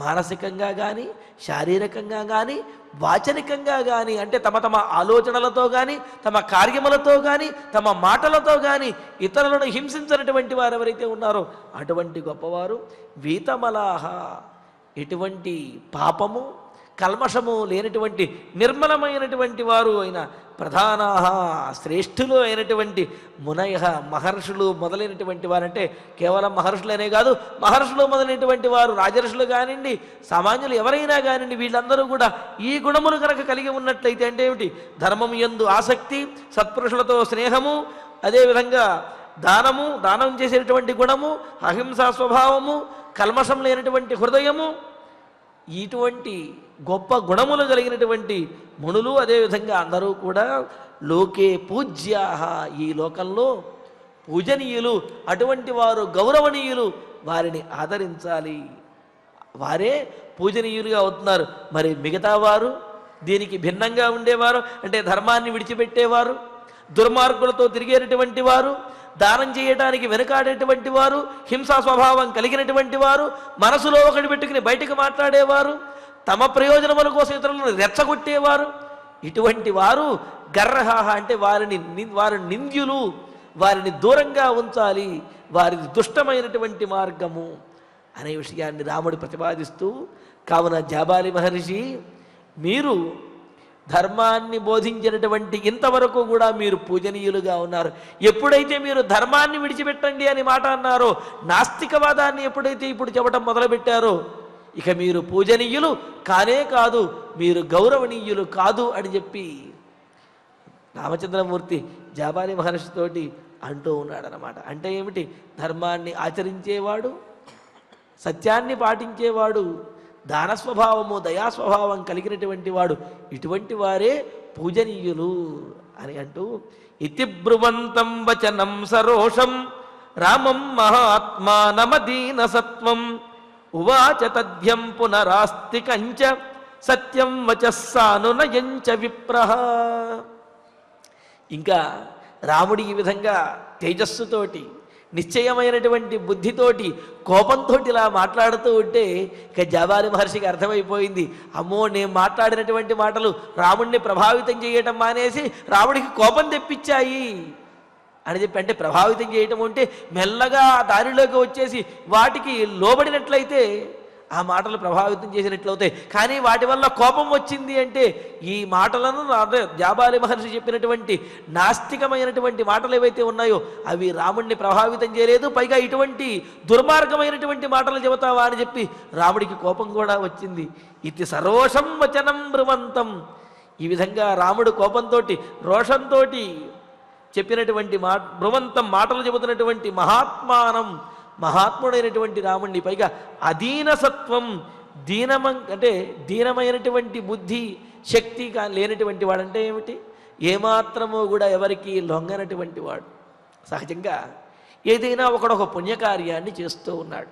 [SPEAKER 3] మానసికంగా కానీ శారీరకంగా కానీ వాచనికంగా కానీ అంటే తమ తమ ఆలోచనలతో కానీ తమ కార్యములతో కానీ తమ మాటలతో కానీ ఇతరులను హింసించినటువంటి వారు ఎవరైతే ఉన్నారో అటువంటి గొప్పవారు. వీతమలాహ, ఎటువంటి పాపము కల్మషము లేనటువంటి నిర్మలమైనటువంటి వారు అయిన ప్రధాన శ్రేష్ఠులు అయినటువంటి మునయ మహర్షులు మొదలైనటువంటి వారంటే కేవలం మహర్షులనే కాదు, మహర్షులు మొదలైనటువంటి వారు రాజర్షులు కానివ్వండి, సామాన్యులు ఎవరైనా కానివ్వండి, వీళ్ళందరూ కూడా ఈ గుణములు కనుక కలిగి ఉన్నట్లయితే అంటే ఏమిటి? ధర్మం యందు ఆసక్తి, సత్పురుషులతో స్నేహము, అదేవిధంగా దానం చేసేటువంటి గుణము, అహింసా స్వభావము, కల్మషం లేనటువంటి హృదయము, ఇటువంటి గొప్ప గుణములు కలిగినటువంటి మునులు అదేవిధంగా అందరూ కూడా లోకే పూజ్యాః, ఈ లోకంలో పూజనీయులు, అటువంటి వారు గౌరవనీయులు, వారిని ఆదరించాలి, వారే పూజనీయులుగా అవుతున్నారు. మరి మిగతా వారు దీనికి భిన్నంగా ఉండేవారు అంటే ధర్మాన్ని విడిచిపెట్టేవారు, దుర్మార్గులతో తిరిగేటటువంటి వారు, దానం చేయడానికి వెనుకాడేటువంటి వారు, హింసా స్వభావం కలిగినటువంటి వారు, మనసులో ఒకటి పెట్టుకుని బయటకు మాట్లాడేవారు, తమ ప్రయోజనముల కోసం ఇతరులను రెచ్చగొట్టేవారు, ఇటువంటి వారు గర్రహాహ అంటే వారి నింద్యులు, వారిని దూరంగా ఉంచాలి, వారిది దుష్టమైనటువంటి మార్గము అనే విషయాన్ని రాముడు ప్రతిపాదిస్తూ, కావున జాబాలి మహర్షి మీరు ధర్మాన్ని బోధించినటువంటి ఇంతవరకు కూడా మీరు పూజనీయులుగా ఉన్నారు. ఎప్పుడైతే మీరు ధర్మాన్ని విడిచిపెట్టండి అని మాట అన్నారో, నాస్తికవాదాన్ని ఎప్పుడైతే ఇప్పుడు చెప్పడం మొదలుపెట్టారో, ఇక మీరు పూజనీయులు కానే కాదు, మీరు గౌరవనీయులు కాదు అని చెప్పి రామచంద్రమూర్తి జాబాలి మహర్షితోటి అంటూ ఉన్నాడనమాట. అంటే ఏమిటి? ధర్మాన్ని ఆచరించేవాడు, సత్యాన్ని పాటించేవాడు, దానస్వభావము దయాస్వభావం కలిగినటువంటి వాడు, ఇటువంటి వారే పూజనీయులు అని అంటూ, ఇతి బ్రువంతం వచనం సరోషం రామం మహాత్మానమదీన సత్వం ఉవాచ తథ్యం పునరాస్తికంచ సత్యం వచస్సానునయంచ విప్రః. ఇంకా రాముడి ఈ విధంగా తేజస్సుతోటి నిశ్చయమైనటువంటి బుద్ధితోటి కోపంతో ఇలా మాట్లాడుతూ ఉంటే ఇక జాబాలి మహర్షికి అర్థమైపోయింది, అమ్మో నేను మాట్లాడినటువంటి మాటలు రాముడిని ప్రభావితం చేయటం మానేసి రాముడికి కోపం తెప్పించాయి అని చెప్పి. అంటే ప్రభావితం చేయటం అంటే మెల్లగా దారిలోకి వచ్చేసి వాటికి లోబడినట్లయితే ఆ మాటలు ప్రభావితం చేసినట్లవుతాయి. కానీ వాటి వల్ల కోపం వచ్చింది అంటే ఈ మాటలను జాబాలి మహర్షి చెప్పినటువంటి నాస్తికమైనటువంటి మాటలు ఏవైతే ఉన్నాయో అవి రాముడిని ప్రభావితం చేయలేదు, పైగా ఇటువంటి దుర్మార్గమైనటువంటి మాటలు చెబుతావా అని చెప్పి రాముడికి కోపం కూడా వచ్చింది. ఇది సరోషం వచనం బ్రువంతం. ఈ విధంగా రాముడు కోపంతో రోషంతో చెప్పినటువంటి బ్రువంతం మాటలు చెబుతున్నటువంటి మహాత్ముడైనటువంటి రాముణ్ణి, పైగా అధీనసత్వం అంటే దీనమైనటువంటి బుద్ధి శక్తి లేనటువంటి వాడంటే ఏమిటి? ఏమాత్రమో కూడా ఎవరికి లొంగనటువంటి వాడు. సహజంగా ఏదైనా ఒకడొక పుణ్యకార్యాన్ని చేస్తూ ఉన్నాడు,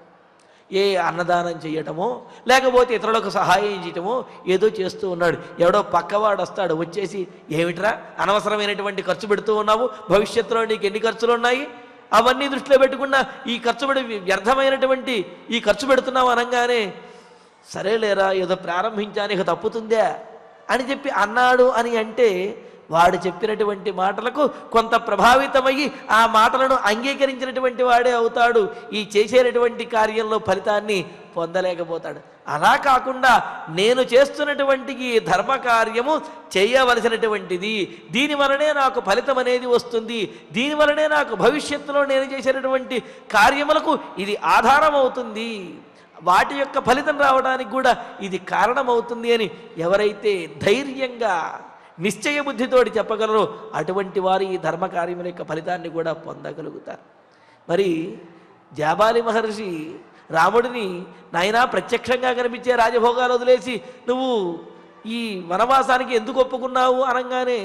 [SPEAKER 3] ఏ అన్నదానం చేయటమో లేకపోతే ఇతరులకు సహాయం చేయటమో ఏదో చేస్తూ ఉన్నాడు. ఎవడో పక్కవాడు వస్తాడు, వచ్చేసి ఏమిట్రా అనవసరమైనటువంటి ఖర్చు పెడుతూ ఉన్నావు, భవిష్యత్తులో నీకు ఎన్ని ఖర్చులు ఉన్నాయి, అవన్నీ దృష్టిలో పెట్టుకున్న ఈ ఖర్చు వ్యర్థమైనటువంటి ఈ ఖర్చు పెడుతున్నావు అనగానే, సరేలేరా ఏదో ప్రారంభించానికి తప్పుతుందా అని చెప్పి అన్నాడు అని అంటే వాడు చెప్పినటువంటి మాటలకు కొంత ప్రభావితమయ్యి ఆ మాటలను అంగీకరించినటువంటి వాడే అవుతాడు, ఈ చేసేటటువంటి కార్యంలో ఫలితాన్ని పొందలేకపోతాడు. అలా కాకుండా నేను చేస్తున్నటువంటి ఈ ధర్మకార్యము చేయవలసినటువంటిది, దీనివలనే నాకు ఫలితం అనేది వస్తుంది, దీనివలనే నాకు భవిష్యత్తులో నేను చేసేటటువంటి కార్యములకు ఇది ఆధారం అవుతుంది, వాటి యొక్క ఫలితం రావడానికి కూడా ఇది కారణమవుతుంది అని ఎవరైతే ధైర్యంగా నిశ్చయ బుద్ధితోటి చెప్పగలరో అటువంటి వారు ఈ ధర్మకార్యముల యొక్క ఫలితాన్ని కూడా పొందగలుగుతారు. మరి జాబాలి మహర్షి రాముడిని, నాయనా ప్రత్యక్షంగా కనిపించే రాజభోగాలు వదిలేసి నువ్వు ఈ వనవాసానికి ఎందుకు ఒప్పుకున్నావు అనగానే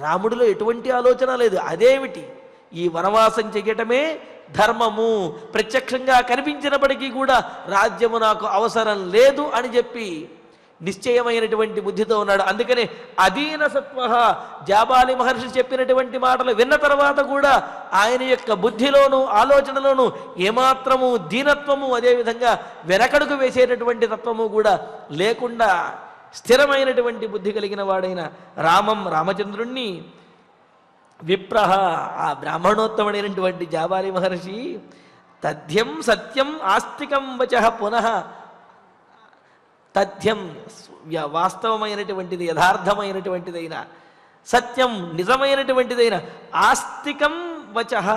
[SPEAKER 3] రాముడిలో ఎటువంటి ఆలోచన లేదు. అదేమిటి? ఈ వనవాసం చెయ్యటమే ధర్మము, ప్రత్యక్షంగా కనిపించినప్పటికీ కూడా రాజ్యము నాకు అవసరం లేదు అని చెప్పి నిశ్చయమైనటువంటి బుద్ధితో ఉన్నాడు. అందుకనే అధీన సత్వ, జాబాలి మహర్షి చెప్పినటువంటి మాటలు విన్న తర్వాత కూడా ఆయన యొక్క బుద్ధిలోను ఆలోచనలోను ఏమాత్రము దీనత్వము అదేవిధంగా వెనకడుగు వేసేటటువంటి తత్వము కూడా లేకుండా స్థిరమైనటువంటి బుద్ధి కలిగిన వాడైన రామచంద్రుణ్ణి విప్రహ, ఆ బ్రాహ్మణోత్తముడైనటువంటి జాబాలి మహర్షి తథ్యం సత్యం ఆస్తికం వచః పునః తథ్యం వాస్తవమైనటువంటిది, యథార్థమైనటువంటిదైన, సత్యం నిజమైనటువంటిదైన ఆస్తికం వచః,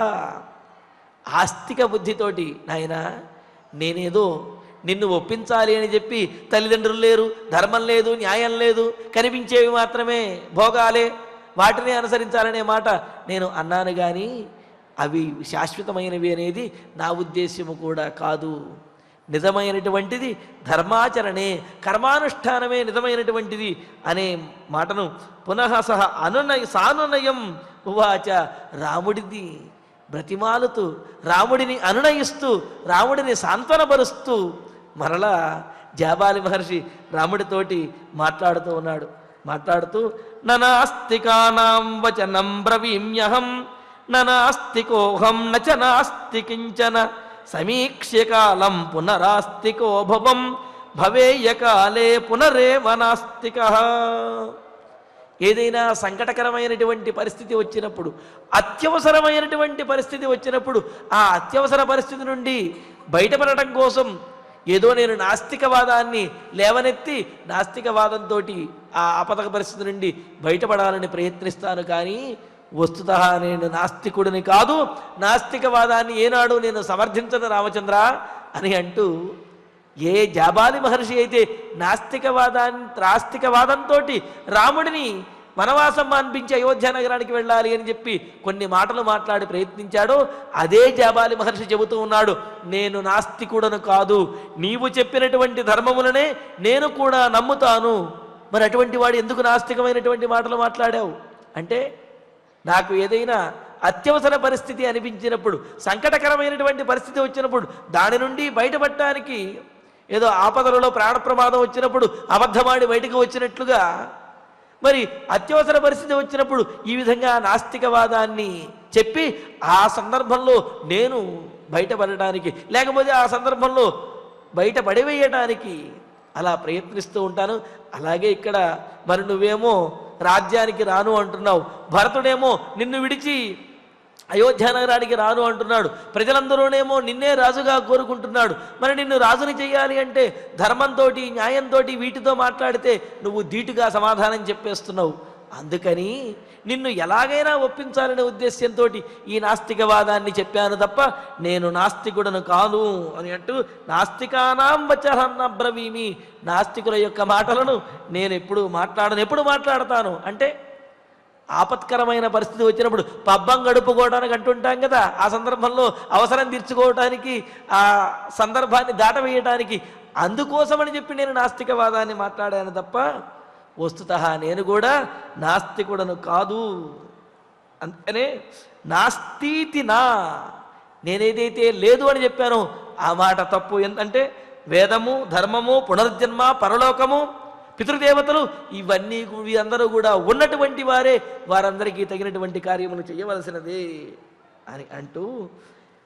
[SPEAKER 3] ఆస్తిక బుద్ధితోటి నాయన నేనేదో నిన్ను ఒప్పించాలి అని చెప్పి తల్లిదండ్రులు లేరు, ధర్మం లేదు, న్యాయం లేదు, కనిపించేవి మాత్రమే భోగాలే, వాటిని అనుసరించాలనే మాట నేను అన్నాను కానీ అవి శాశ్వతమైనవి అనేది నా ఉద్దేశ్యము కూడా కాదు. నిజమైనటువంటిది ధర్మాచరణే, కర్మానుష్ఠానమే నిజమైనటువంటిది అనే మాటను పునః సహ సానునయం ఉవాచ, రాముడిది బ్రతిమాలుతూ, రాముడిని అనునయిస్తూ, రాముడిని సాంత్వనపరుస్తూ మరలా జాబాలి మహర్షి రాముడితోటి మాట్లాడుతూ ఉన్నాడు. మాట్లాడుతూ ననాస్తికానాం వచనం బ్రవీమ్యహం ననాస్తికోహం నచ నాస్తి కించన సమీక్ష్యకాలం పునరాస్తికో భవం భవేయకాలే పునరేవ నాస్తికః. ఏదైనా సంకటకరమైనటువంటి పరిస్థితి వచ్చినప్పుడు, అత్యవసరమైనటువంటి పరిస్థితి వచ్చినప్పుడు, ఆ అత్యవసర పరిస్థితి నుండి బయటపడటం కోసం ఏదో నేను నాస్తికవాదాన్ని లేవనెత్తి నాస్తికవాదంతో ఆ ఆపద పరిస్థితి నుండి బయటపడాలని ప్రయత్నిస్తాను కానీ వస్తుతః నేను నాస్తికుడిని కాదు, నాస్తికవాదాన్ని ఏనాడు నేను సమర్థించను రామచంద్ర అని అంటూ, ఏ జాబాలి మహర్షి అయితే నాస్తికవాదంతో రాముడిని వనవాసం అనిపించి అయోధ్య నగరానికి వెళ్ళాలి అని చెప్పి కొన్ని మాటలు మాట్లాడి ప్రయత్నించాడో అదే జాబాలి మహర్షి చెబుతూ ఉన్నాడు, నేను నాస్తికుడను కాదు, నీవు చెప్పినటువంటి ధర్మములనే నేను కూడా నమ్ముతాను. మరి అటువంటి వాడు ఎందుకు నాస్తికమైనటువంటి మాటలు మాట్లాడావు అంటే, నాకు ఏదైనా అత్యవసర పరిస్థితి అనిపించినప్పుడు, సంకటకరమైనటువంటి పరిస్థితి వచ్చినప్పుడు దాని నుండి బయటపడటానికి, ఏదో ఆపదలలో ప్రాణ ప్రమాదం వచ్చినప్పుడు అబద్ధమాడి బయటకు వచ్చినట్లుగా, మరి అత్యవసర పరిస్థితి వచ్చినప్పుడు ఈ విధంగా నాస్తికవాదాన్ని చెప్పి ఆ సందర్భంలో నేను బయటపడటానికి, లేకపోతే ఆ సందర్భంలో బయట పడివేయటానికి అలా ప్రయత్నిస్తూ ఉంటాను. అలాగే ఇక్కడ మరి నువ్వేమో రాజ్యానికి రాను అంటున్నావు, భరతుడేమో నిన్ను విడిచి అయోధ్య నగరానికి రాను అంటున్నాడు, ప్రజలందరూనేమో నిన్నే రాజుగా కోరుకుంటున్నాడు. మరి నిన్ను రాజుని చేయాలి అంటే ధర్మంతో, న్యాయంతో, వీటితో మాట్లాడితే నువ్వు ధీటుగా సమాధానం చెప్పేస్తున్నావు. అందుకని నిన్ను ఎలాగైనా ఒప్పించాలనే ఉద్దేశ్యంతో ఈ నాస్తికవాదాన్ని చెప్పాను తప్ప నేను నాస్తికుడను కాదు అని అంటూ, నాస్తికానాం వచః బ్రవీమి, నాస్తికుల యొక్క మాటలను నేను ఎప్పుడు మాట్లాడతాను అంటే, ఆపత్కరమైన పరిస్థితి వచ్చినప్పుడు పబ్బం గడుపుకోవడానికి అంటుంటాం కదా, ఆ సందర్భంలో అవసరం తీర్చుకోవటానికి, ఆ సందర్భాన్ని దాటవేయటానికి, అందుకోసమని చెప్పి నేను నాస్తికవాదాన్ని మాట్లాడాను తప్ప వస్తుతః నేను కూడా నాస్తికుడను కాదు. అందుకనే నాస్తితి నా, నేనేదైతే లేదు అని చెప్పానో ఆ మాట తప్పు. ఎందుకంటే వేదము, ధర్మము, పునర్జన్మ, పరలోకము, పితృదేవతలు ఇవన్నీ అందరూ కూడా ఉన్నటువంటి వారే, వారందరికీ తగినటువంటి కార్యములు చేయవలసినదే అని అంటూ,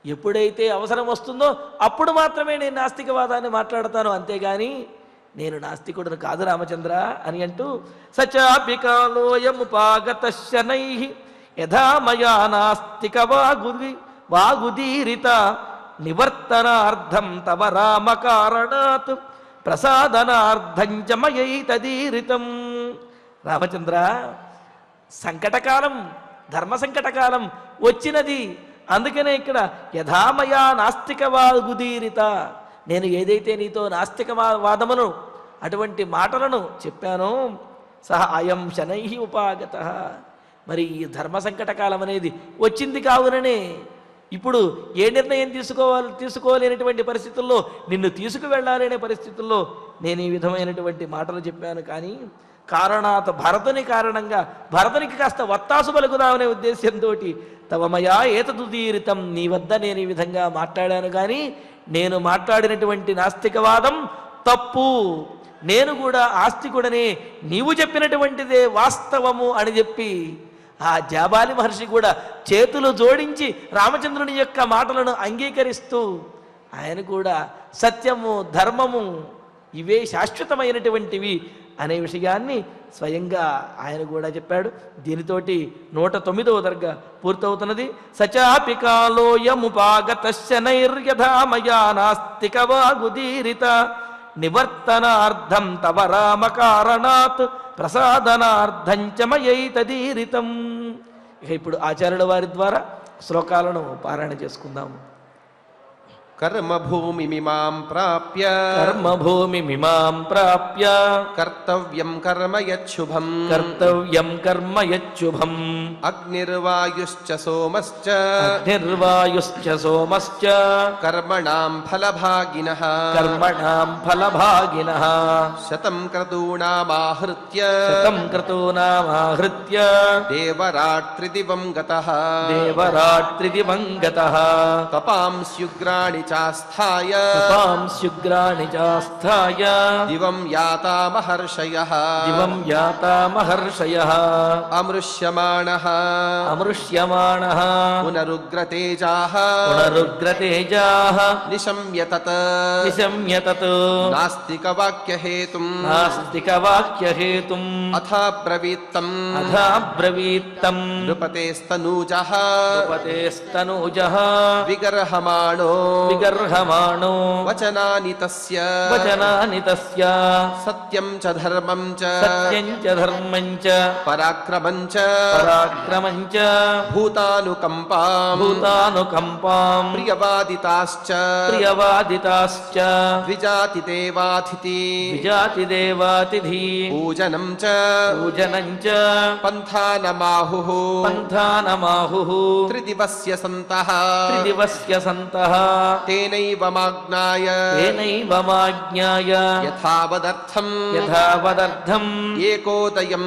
[SPEAKER 3] ఎప్పుడైతే అవసరం వస్తుందో అప్పుడు మాత్రమే నేను నాస్తికవాదాన్ని మాట్లాడతాను, అంతేగాని నేను నాస్తికుడును కాదు రామచంద్ర అని అంటూ, సచాపికాలోయముపాగత శనైః యథా మయా నాస్తిక వాగుదీరిత నివర్తనార్థం తవ రామ కారణాత్ ప్రసాదనార్థంచ మయైతదీరితం. రామచంద్ర, సంకటకాలం, ధర్మ సంకటకాలం వచ్చినది. అందుకనే ఇక్కడ యథామయా నాస్తికవాగుదీరిత, నేను ఏదైతే నీతో నాస్తికవాదమును, అటువంటి మాటలను చెప్పానో, సహ అయం శనైః ఉపాగత, మరి ఈ ధర్మ సంకటకాలం అనేది వచ్చింది కావుననే ఇప్పుడు ఏ నిర్ణయం తీసుకోలేనటువంటి పరిస్థితుల్లో, నిన్ను తీసుకువెళ్ళాలనే పరిస్థితుల్లో నేను ఈ విధమైనటువంటి మాటలు చెప్పాను. కానీ కారణాత్, భరతుని కారణంగా, భరతునికి కాస్త వత్తాసు పలుకుదామనే ఉద్దేశంతో తవమయా ఏతదుదీరితం, నీ వద్ద నేను ఈ విధంగా మాట్లాడాను. కానీ నేను మాట్లాడినటువంటి నాస్తికవాదం తప్పు, నేను కూడా ఆస్తికుడనే, నీవు చెప్పినటువంటిదే వాస్తవము అని చెప్పి ఆ జాబాలి మహర్షి కూడా చేతులు జోడించి రామచంద్రుని యొక్క మాటలను అంగీకరిస్తూ, ఆయన కూడా సత్యము, ధర్మము ఇవే శాశ్వతమైనటువంటివి అనే విషయాన్ని స్వయంగా ఆయన కూడా చెప్పాడు. దీనితోటి 109వ దర్గా పూర్తవుతున్నది. సచాపి కాలోయముపాగత శనైర్యథా మయా నాస్తిక వాగుదీరిత నివర్తనార్థం తవ రామ కారణాత్ ప్రసాదనార్థం చ మయైతదీరితం. ఇక ఇప్పుడు ఆచార్యుల వారి ద్వారా శ్లోకాలను పారాయణ చేసుకుందాము.
[SPEAKER 1] కర్మభూమిమిమాం ప్రాప్య
[SPEAKER 3] కర్మభూమిమిమాం ప్రాప్య
[SPEAKER 1] కర్తవ్యం కర్మ యచ్చుభం
[SPEAKER 3] కర్తవ్యం కర్మ యచ్చుభం
[SPEAKER 1] అగ్నిర్వాయుశ్చ సోమశ్చ
[SPEAKER 3] అగ్నిర్వాయుశ్చ సోమశ్చ
[SPEAKER 1] కర్మణాం ఫలభాగినః
[SPEAKER 3] కర్మణాం ఫలభాగినః
[SPEAKER 1] శతం క్రతూనామాహృత్య
[SPEAKER 3] శతం క్రతూనామాహృత్య
[SPEAKER 1] దేవరాత్రిదివం గతః
[SPEAKER 3] దేవరాత్రిదివం గతః
[SPEAKER 1] తపాంస్యుగ్రాణి చాస్థాయ
[SPEAKER 3] ఉపాంస్యుగ్రాణి చాస్థాయ
[SPEAKER 1] దివం యాతా మహర్షయః
[SPEAKER 3] దివం యాతా మహర్షయః
[SPEAKER 1] అమృష్యమాణః
[SPEAKER 3] అమృష్యమాణః
[SPEAKER 1] పునరుగ్రతేజాః
[SPEAKER 3] పునరుగ్రతేజాః
[SPEAKER 1] నిశమ్య తత్
[SPEAKER 3] నిశమ్య తత్
[SPEAKER 1] నాస్తికవాక్యహేతుం
[SPEAKER 3] నాస్తికవాక్యహేతుం
[SPEAKER 1] అథాబ్రవీత్తం
[SPEAKER 3] అథాబ్రవీత్తం
[SPEAKER 1] నృపతేస్తనూజః
[SPEAKER 3] ఉపతేస్తనూజః
[SPEAKER 1] విగర్హమాణో
[SPEAKER 3] విగర్హమాణో
[SPEAKER 1] వచనాని తస్య
[SPEAKER 3] వచనాని తస్య
[SPEAKER 1] సత్యం చ ధర్మం చ
[SPEAKER 3] సత్యం చ ధర్మం చ
[SPEAKER 1] పరాక్రమం చ
[SPEAKER 3] పరాక్రమం చ
[SPEAKER 1] భూతానుకంపాం
[SPEAKER 3] భూతానుకంపాం
[SPEAKER 1] ప్రియవాదితాశ్చ
[SPEAKER 3] ప్రియవాదితాశ్చ
[SPEAKER 1] ద్విజాతిదేవాతిథి
[SPEAKER 3] విజాతిదేవాతిథి
[SPEAKER 1] పూజనం చ
[SPEAKER 3] పూజనం చ
[SPEAKER 1] పంథానమాహుః
[SPEAKER 3] పంథానమాహుః
[SPEAKER 1] త్రిదివస్య సంతః
[SPEAKER 3] త్రిదివస్య సంతః
[SPEAKER 1] తేనైవమాజ్ఞాయ
[SPEAKER 3] తేనైవమాజ్ఞాయ
[SPEAKER 1] యథావదర్థం
[SPEAKER 3] యథావదర్థం
[SPEAKER 1] ఏకోదయం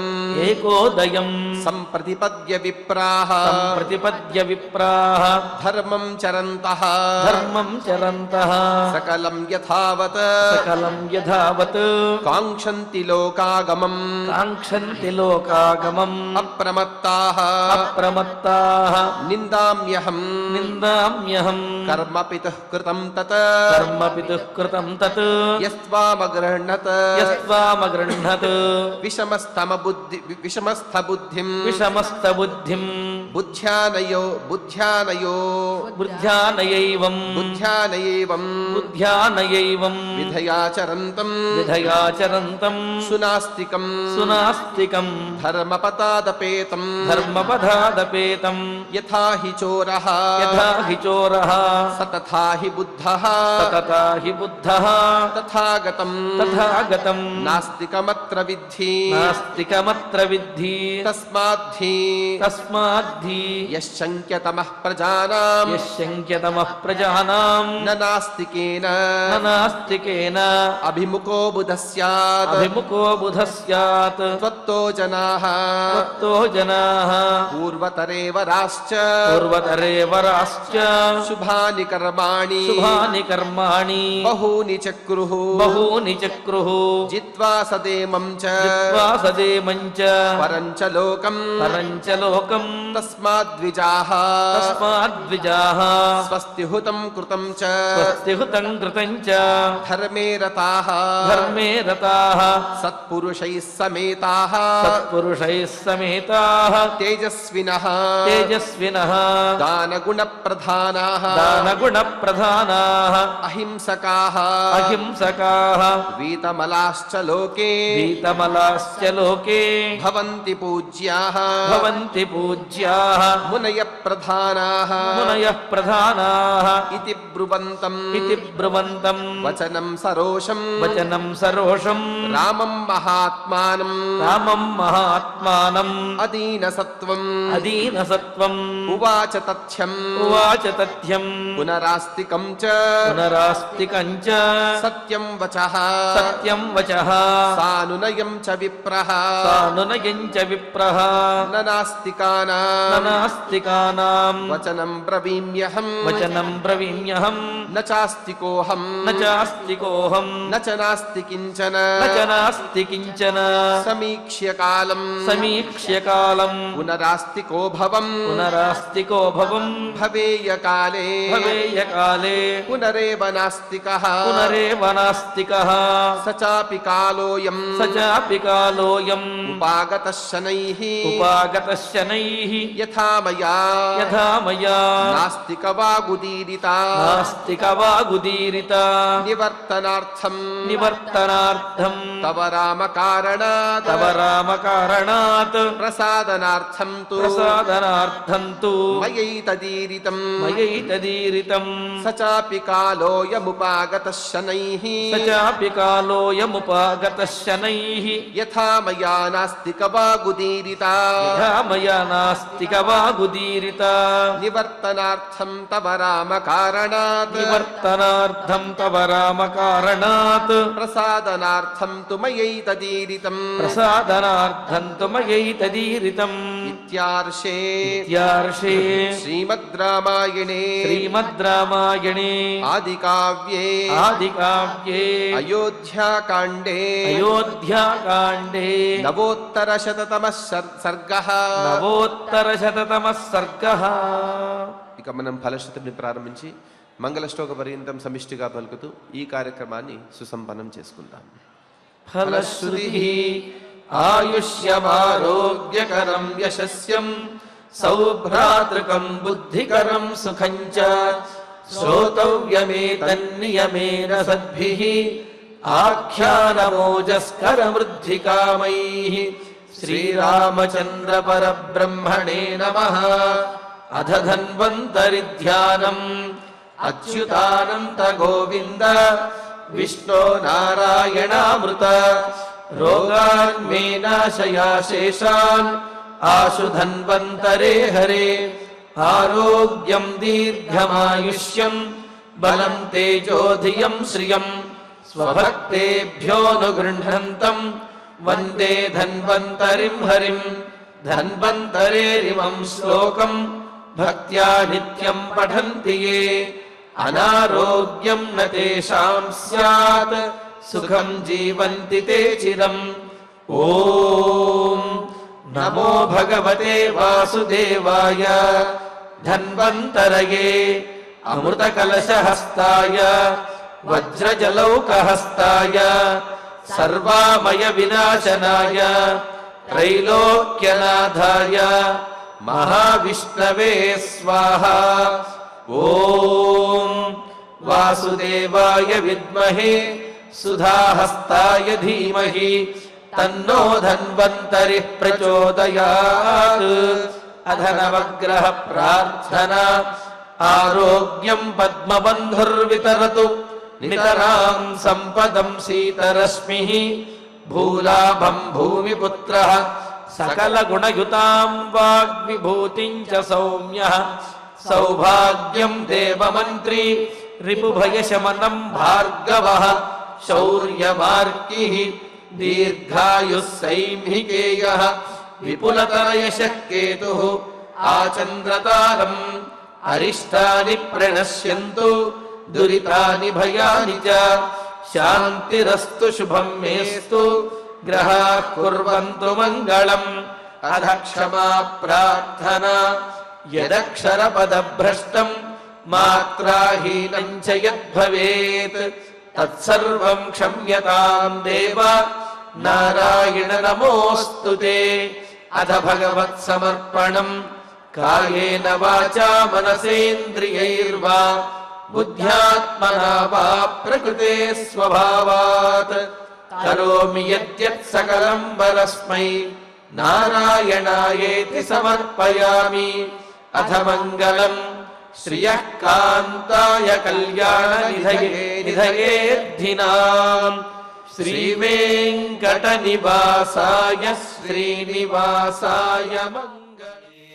[SPEAKER 3] ఏకోదయం
[SPEAKER 1] సంప్రతిపద్య విప్రాః
[SPEAKER 3] సంప్రతిపద్య విప్రాః
[SPEAKER 1] ధర్మం చరంతః
[SPEAKER 3] ధర్మం చరంతః
[SPEAKER 1] సకలం యథావత్
[SPEAKER 3] సకలం యథావత్
[SPEAKER 1] కాంక్షంతి లోకాగమం
[SPEAKER 3] కాంక్షంతి లోకాగమం
[SPEAKER 1] అప్రమత్తాః
[SPEAKER 3] అప్రమత్తాః
[SPEAKER 1] నిందామ్యహం
[SPEAKER 3] నిందామ్యహం
[SPEAKER 1] కర్మ పితుః కృతం తత్
[SPEAKER 3] కర్మ పితుః కృతం తత్
[SPEAKER 1] యస్త్వామగృహ్ణత్
[SPEAKER 3] యస్త్వామగృహ్ణత్
[SPEAKER 1] విషమస్థ బుద్ధిం
[SPEAKER 3] విషమస్తబుద్ధిం
[SPEAKER 1] బుద్ధ్యానయో
[SPEAKER 3] బుద్ధ్యానయైవం బుద్ధ్యానయైవం
[SPEAKER 1] విధయాచరంతం
[SPEAKER 3] విధయాచరంతం
[SPEAKER 1] సునాస్తికం
[SPEAKER 3] సునాస్తికం
[SPEAKER 1] ధర్మపతాదపేతం
[SPEAKER 3] ధర్మపదాదపేతం
[SPEAKER 1] యథా హి చోరః
[SPEAKER 3] యథా హి చోరః
[SPEAKER 1] సతథా హి బుద్ధః
[SPEAKER 3] సతతా హి బుద్ధః
[SPEAKER 1] తథాగతం
[SPEAKER 3] తథాగతం
[SPEAKER 1] నాస్తికమత్ర విద్ధి
[SPEAKER 3] నాస్తికమత్ర విద్ధి
[SPEAKER 1] తస్మాద్ధి
[SPEAKER 3] తస్మాద్ధి
[SPEAKER 1] యశ్శంక్యతమః ప్రజానాం
[SPEAKER 3] యశ్శంక్యతమః ప్రజానాం
[SPEAKER 1] నాస్తికేన
[SPEAKER 3] నాస్తికేన
[SPEAKER 1] అభిముఖో బుధః స్యాత్
[SPEAKER 3] అభిముఖో బుధః స్యాత్
[SPEAKER 1] త్వత్తో జనాః
[SPEAKER 3] తత్తో జనాః
[SPEAKER 1] పూర్వతరేవరాశ్చ
[SPEAKER 3] పూర్వతరేవరాశ్చ
[SPEAKER 1] శుభాని కర్మాణి
[SPEAKER 3] శుభాని కర్మాణి
[SPEAKER 1] బహూని చక్రుః
[SPEAKER 3] బహూని చక్రుః
[SPEAKER 1] జిత్వా సదేమం చ
[SPEAKER 3] జిత్వా సదేమం చ
[SPEAKER 1] పరం చ లోకం
[SPEAKER 3] పరం చ లోకం
[SPEAKER 1] తస్మాద్విజాః
[SPEAKER 3] తస్మాద్విజాః
[SPEAKER 1] స్వస్తి హుతం కృతం చ
[SPEAKER 3] స్వస్తి హుతం కృతం చ
[SPEAKER 1] ధర్మే రతాః
[SPEAKER 3] ధర్మే రతాః
[SPEAKER 1] సత్పురుషైః సమేతాః
[SPEAKER 3] సత్పురుషైః సమేతాః
[SPEAKER 1] తేజస్వినః
[SPEAKER 3] తేజస్వినః
[SPEAKER 1] దానగుణప్రధానాః
[SPEAKER 3] దానగుణప్రధానాః
[SPEAKER 1] అహింసకాః
[SPEAKER 3] అహింసకాః
[SPEAKER 1] వీతమలాశ్చ లోకే
[SPEAKER 3] వీతమలాశ్చ లోకే
[SPEAKER 1] భవంతి పూజ్యాః
[SPEAKER 3] భవంతి పూజ్యాః
[SPEAKER 1] మునయః ప్రధానాః
[SPEAKER 3] మునయః ప్రధానాః
[SPEAKER 1] ఇతి బ్రువంతం
[SPEAKER 3] ఇతి బ్రువంతం
[SPEAKER 1] వచనం సరోషం
[SPEAKER 3] వచనం సరోషం
[SPEAKER 1] రామం మహాత్మానం
[SPEAKER 3] రామం మహాత్మానం
[SPEAKER 1] అదీనసత్వం
[SPEAKER 3] అదీనసత్వం
[SPEAKER 1] ఉవాచ తథ్యం
[SPEAKER 3] ఉవాచ తథ్యం
[SPEAKER 1] పునరాస్తికం చ
[SPEAKER 3] పునరాస్తికం చ
[SPEAKER 1] సత్యం వచః
[SPEAKER 3] సత్యం వచః
[SPEAKER 1] సానునయం చ విప్రః
[SPEAKER 3] సానునయం చ విప్రః
[SPEAKER 1] నాస్తికానాం
[SPEAKER 3] వచనం
[SPEAKER 1] బ్రవీమ్యహం
[SPEAKER 3] వచనం బ్రవీమ్యహం
[SPEAKER 1] న చాస్తికోహం
[SPEAKER 3] న చాస్తికోహం
[SPEAKER 1] న చ నాస్తి కించన
[SPEAKER 3] న చ నాస్తి కించన
[SPEAKER 1] సమీక్ష్య కాలం
[SPEAKER 3] సమీక్ష్య కాలం
[SPEAKER 1] పునరాస్తికో భవం
[SPEAKER 3] పునరాస్తికో భవం
[SPEAKER 1] భవేయ కాలే
[SPEAKER 3] భవేయ కాలే
[SPEAKER 1] పునరేవ నాస్తికః
[SPEAKER 3] పునరేవ నాస్తికః
[SPEAKER 1] స చాపి కాలోయం
[SPEAKER 3] స చాపి కాలోయం
[SPEAKER 1] ఉపాగతః శనైః
[SPEAKER 3] ఉపాగతః శనైః
[SPEAKER 1] యథా మయా నాస్తికవాగుదీరిత
[SPEAKER 3] నివర్తనార్థం
[SPEAKER 1] తవ రామకారణాత్ ప్రసాదనార్థం తు మయైతదీరితం సచాపి కాలోయముపాగతః శనైః యథా మయా నాస్తికవాగుదీరిత నివర్తనార్థం తవ రామకారణాత్ ప్రసాదనార్థం తు మయైతదీరితం ఇత్యార్షే శ్రీమద్ రామాయణే ఆదికావ్యే అయోధ్యాకాండే నవోత్తరశతతమః సర్గః. ఇక మనం ఫలశ్రుతిని ప్రారంభించి మంగళశ్లోక పర్యంతం సమిష్టిగా పలుకుతూ ఈ కార్యక్రమాన్ని సుసంపన్నం చేసుకుందాం.
[SPEAKER 2] ఫలశ్రుతిః ఆయుష్యమారోగ్యకరం యశస్యం సౌభ్రాతృకం బుద్ధికరం సుఖం చ శ్రోతవ్యమేతన్నియమేన సద్భిః ఆఖ్యానమోజస్కరవృద్ధికామైః. శ్రీరామచంద్ర పరబ్రహ్మణే నమః. అథ ధన్వంతరి ధ్యానం అచ్యుతానంత గోవింద విష్ణో నారాయణామృత రోగాన్ మే నాశయాశేషాన్ ఆశు ధన్వంతరే హరే. ఆరోగ్యం దీర్ఘమాయుష్యం బలం తేజోధియం శ్రియం స్వభక్తేభ్యోనుగృహంతం వందే ధన్వంతరిం హరిం. ధన్వంతరేరిమం శ్లోకం భక్త్యా నిత్యం పఠంతి యే అనారోగ్యం న తేషాం స్యాత్ సుఖం జీవంతి తే చిరం. ఓం నమో భగవతే వాసుదేవాయ ధన్వంతరయే అమృతకలశహస్తాయ వజ్రజలౌకహస్తాయ సర్వామయ వినాశనాయ త్రైలోక్యనాథాయ మహావిష్ణవే స్వాహా. ఓం వాసుదేవాయ విద్మహే సుధాహస్తాయ ధీమహి తన్నో ధన్వంతరిః ప్రచోదయాత్. అధ నవగ్రహ ప్రార్థనా ఆరోగ్యం పద్మబంధుర్వితరతు నితరాం సంపదం శీతరశ్మిః భూలాభం భూమిపుత్రః సకల గుణయుతాం వాగ్విభూతిం చ సౌమ్యః సౌభాగ్యం దేవమంత్రి రిపుభయశమనం భార్గవః శౌర్యమార్కిః దీర్ఘాయుః సైంహికేయః విపులతరయశః కేతుః ఆచంద్రతారం అరిష్టాని ప్రణశ్యంతు దురితాని భయాని చ శాంతిరస్తు శుభం మేస్తు గ్రహాః కుర్వంతు మంగళం. అధ క్షమా ప్రార్థనా యదక్షరపదభ్రష్టం మాత్రాహీనం చ యద్భవేత్ తత్సర్వం క్షమ్యతాం దేవ నారాయణ నమోస్తుతే. అథ భగవత్సమర్పణం కాయేన వాచా మనసేంద్రియైర్వా బుద్ధ్యాత్మనా వా ప్రకృతే స్వభావాత్ కరోమి యద్యత్ సకలం పరస్మై నారాయణాయేతి సమర్పయామి. అథ మంగళం శ్రియః కాంతాయ కళ్యాణ నిధయేర్థినాం శ్రీవేంకట నివాసాయ శ్రీనివాసాయ మంగళే.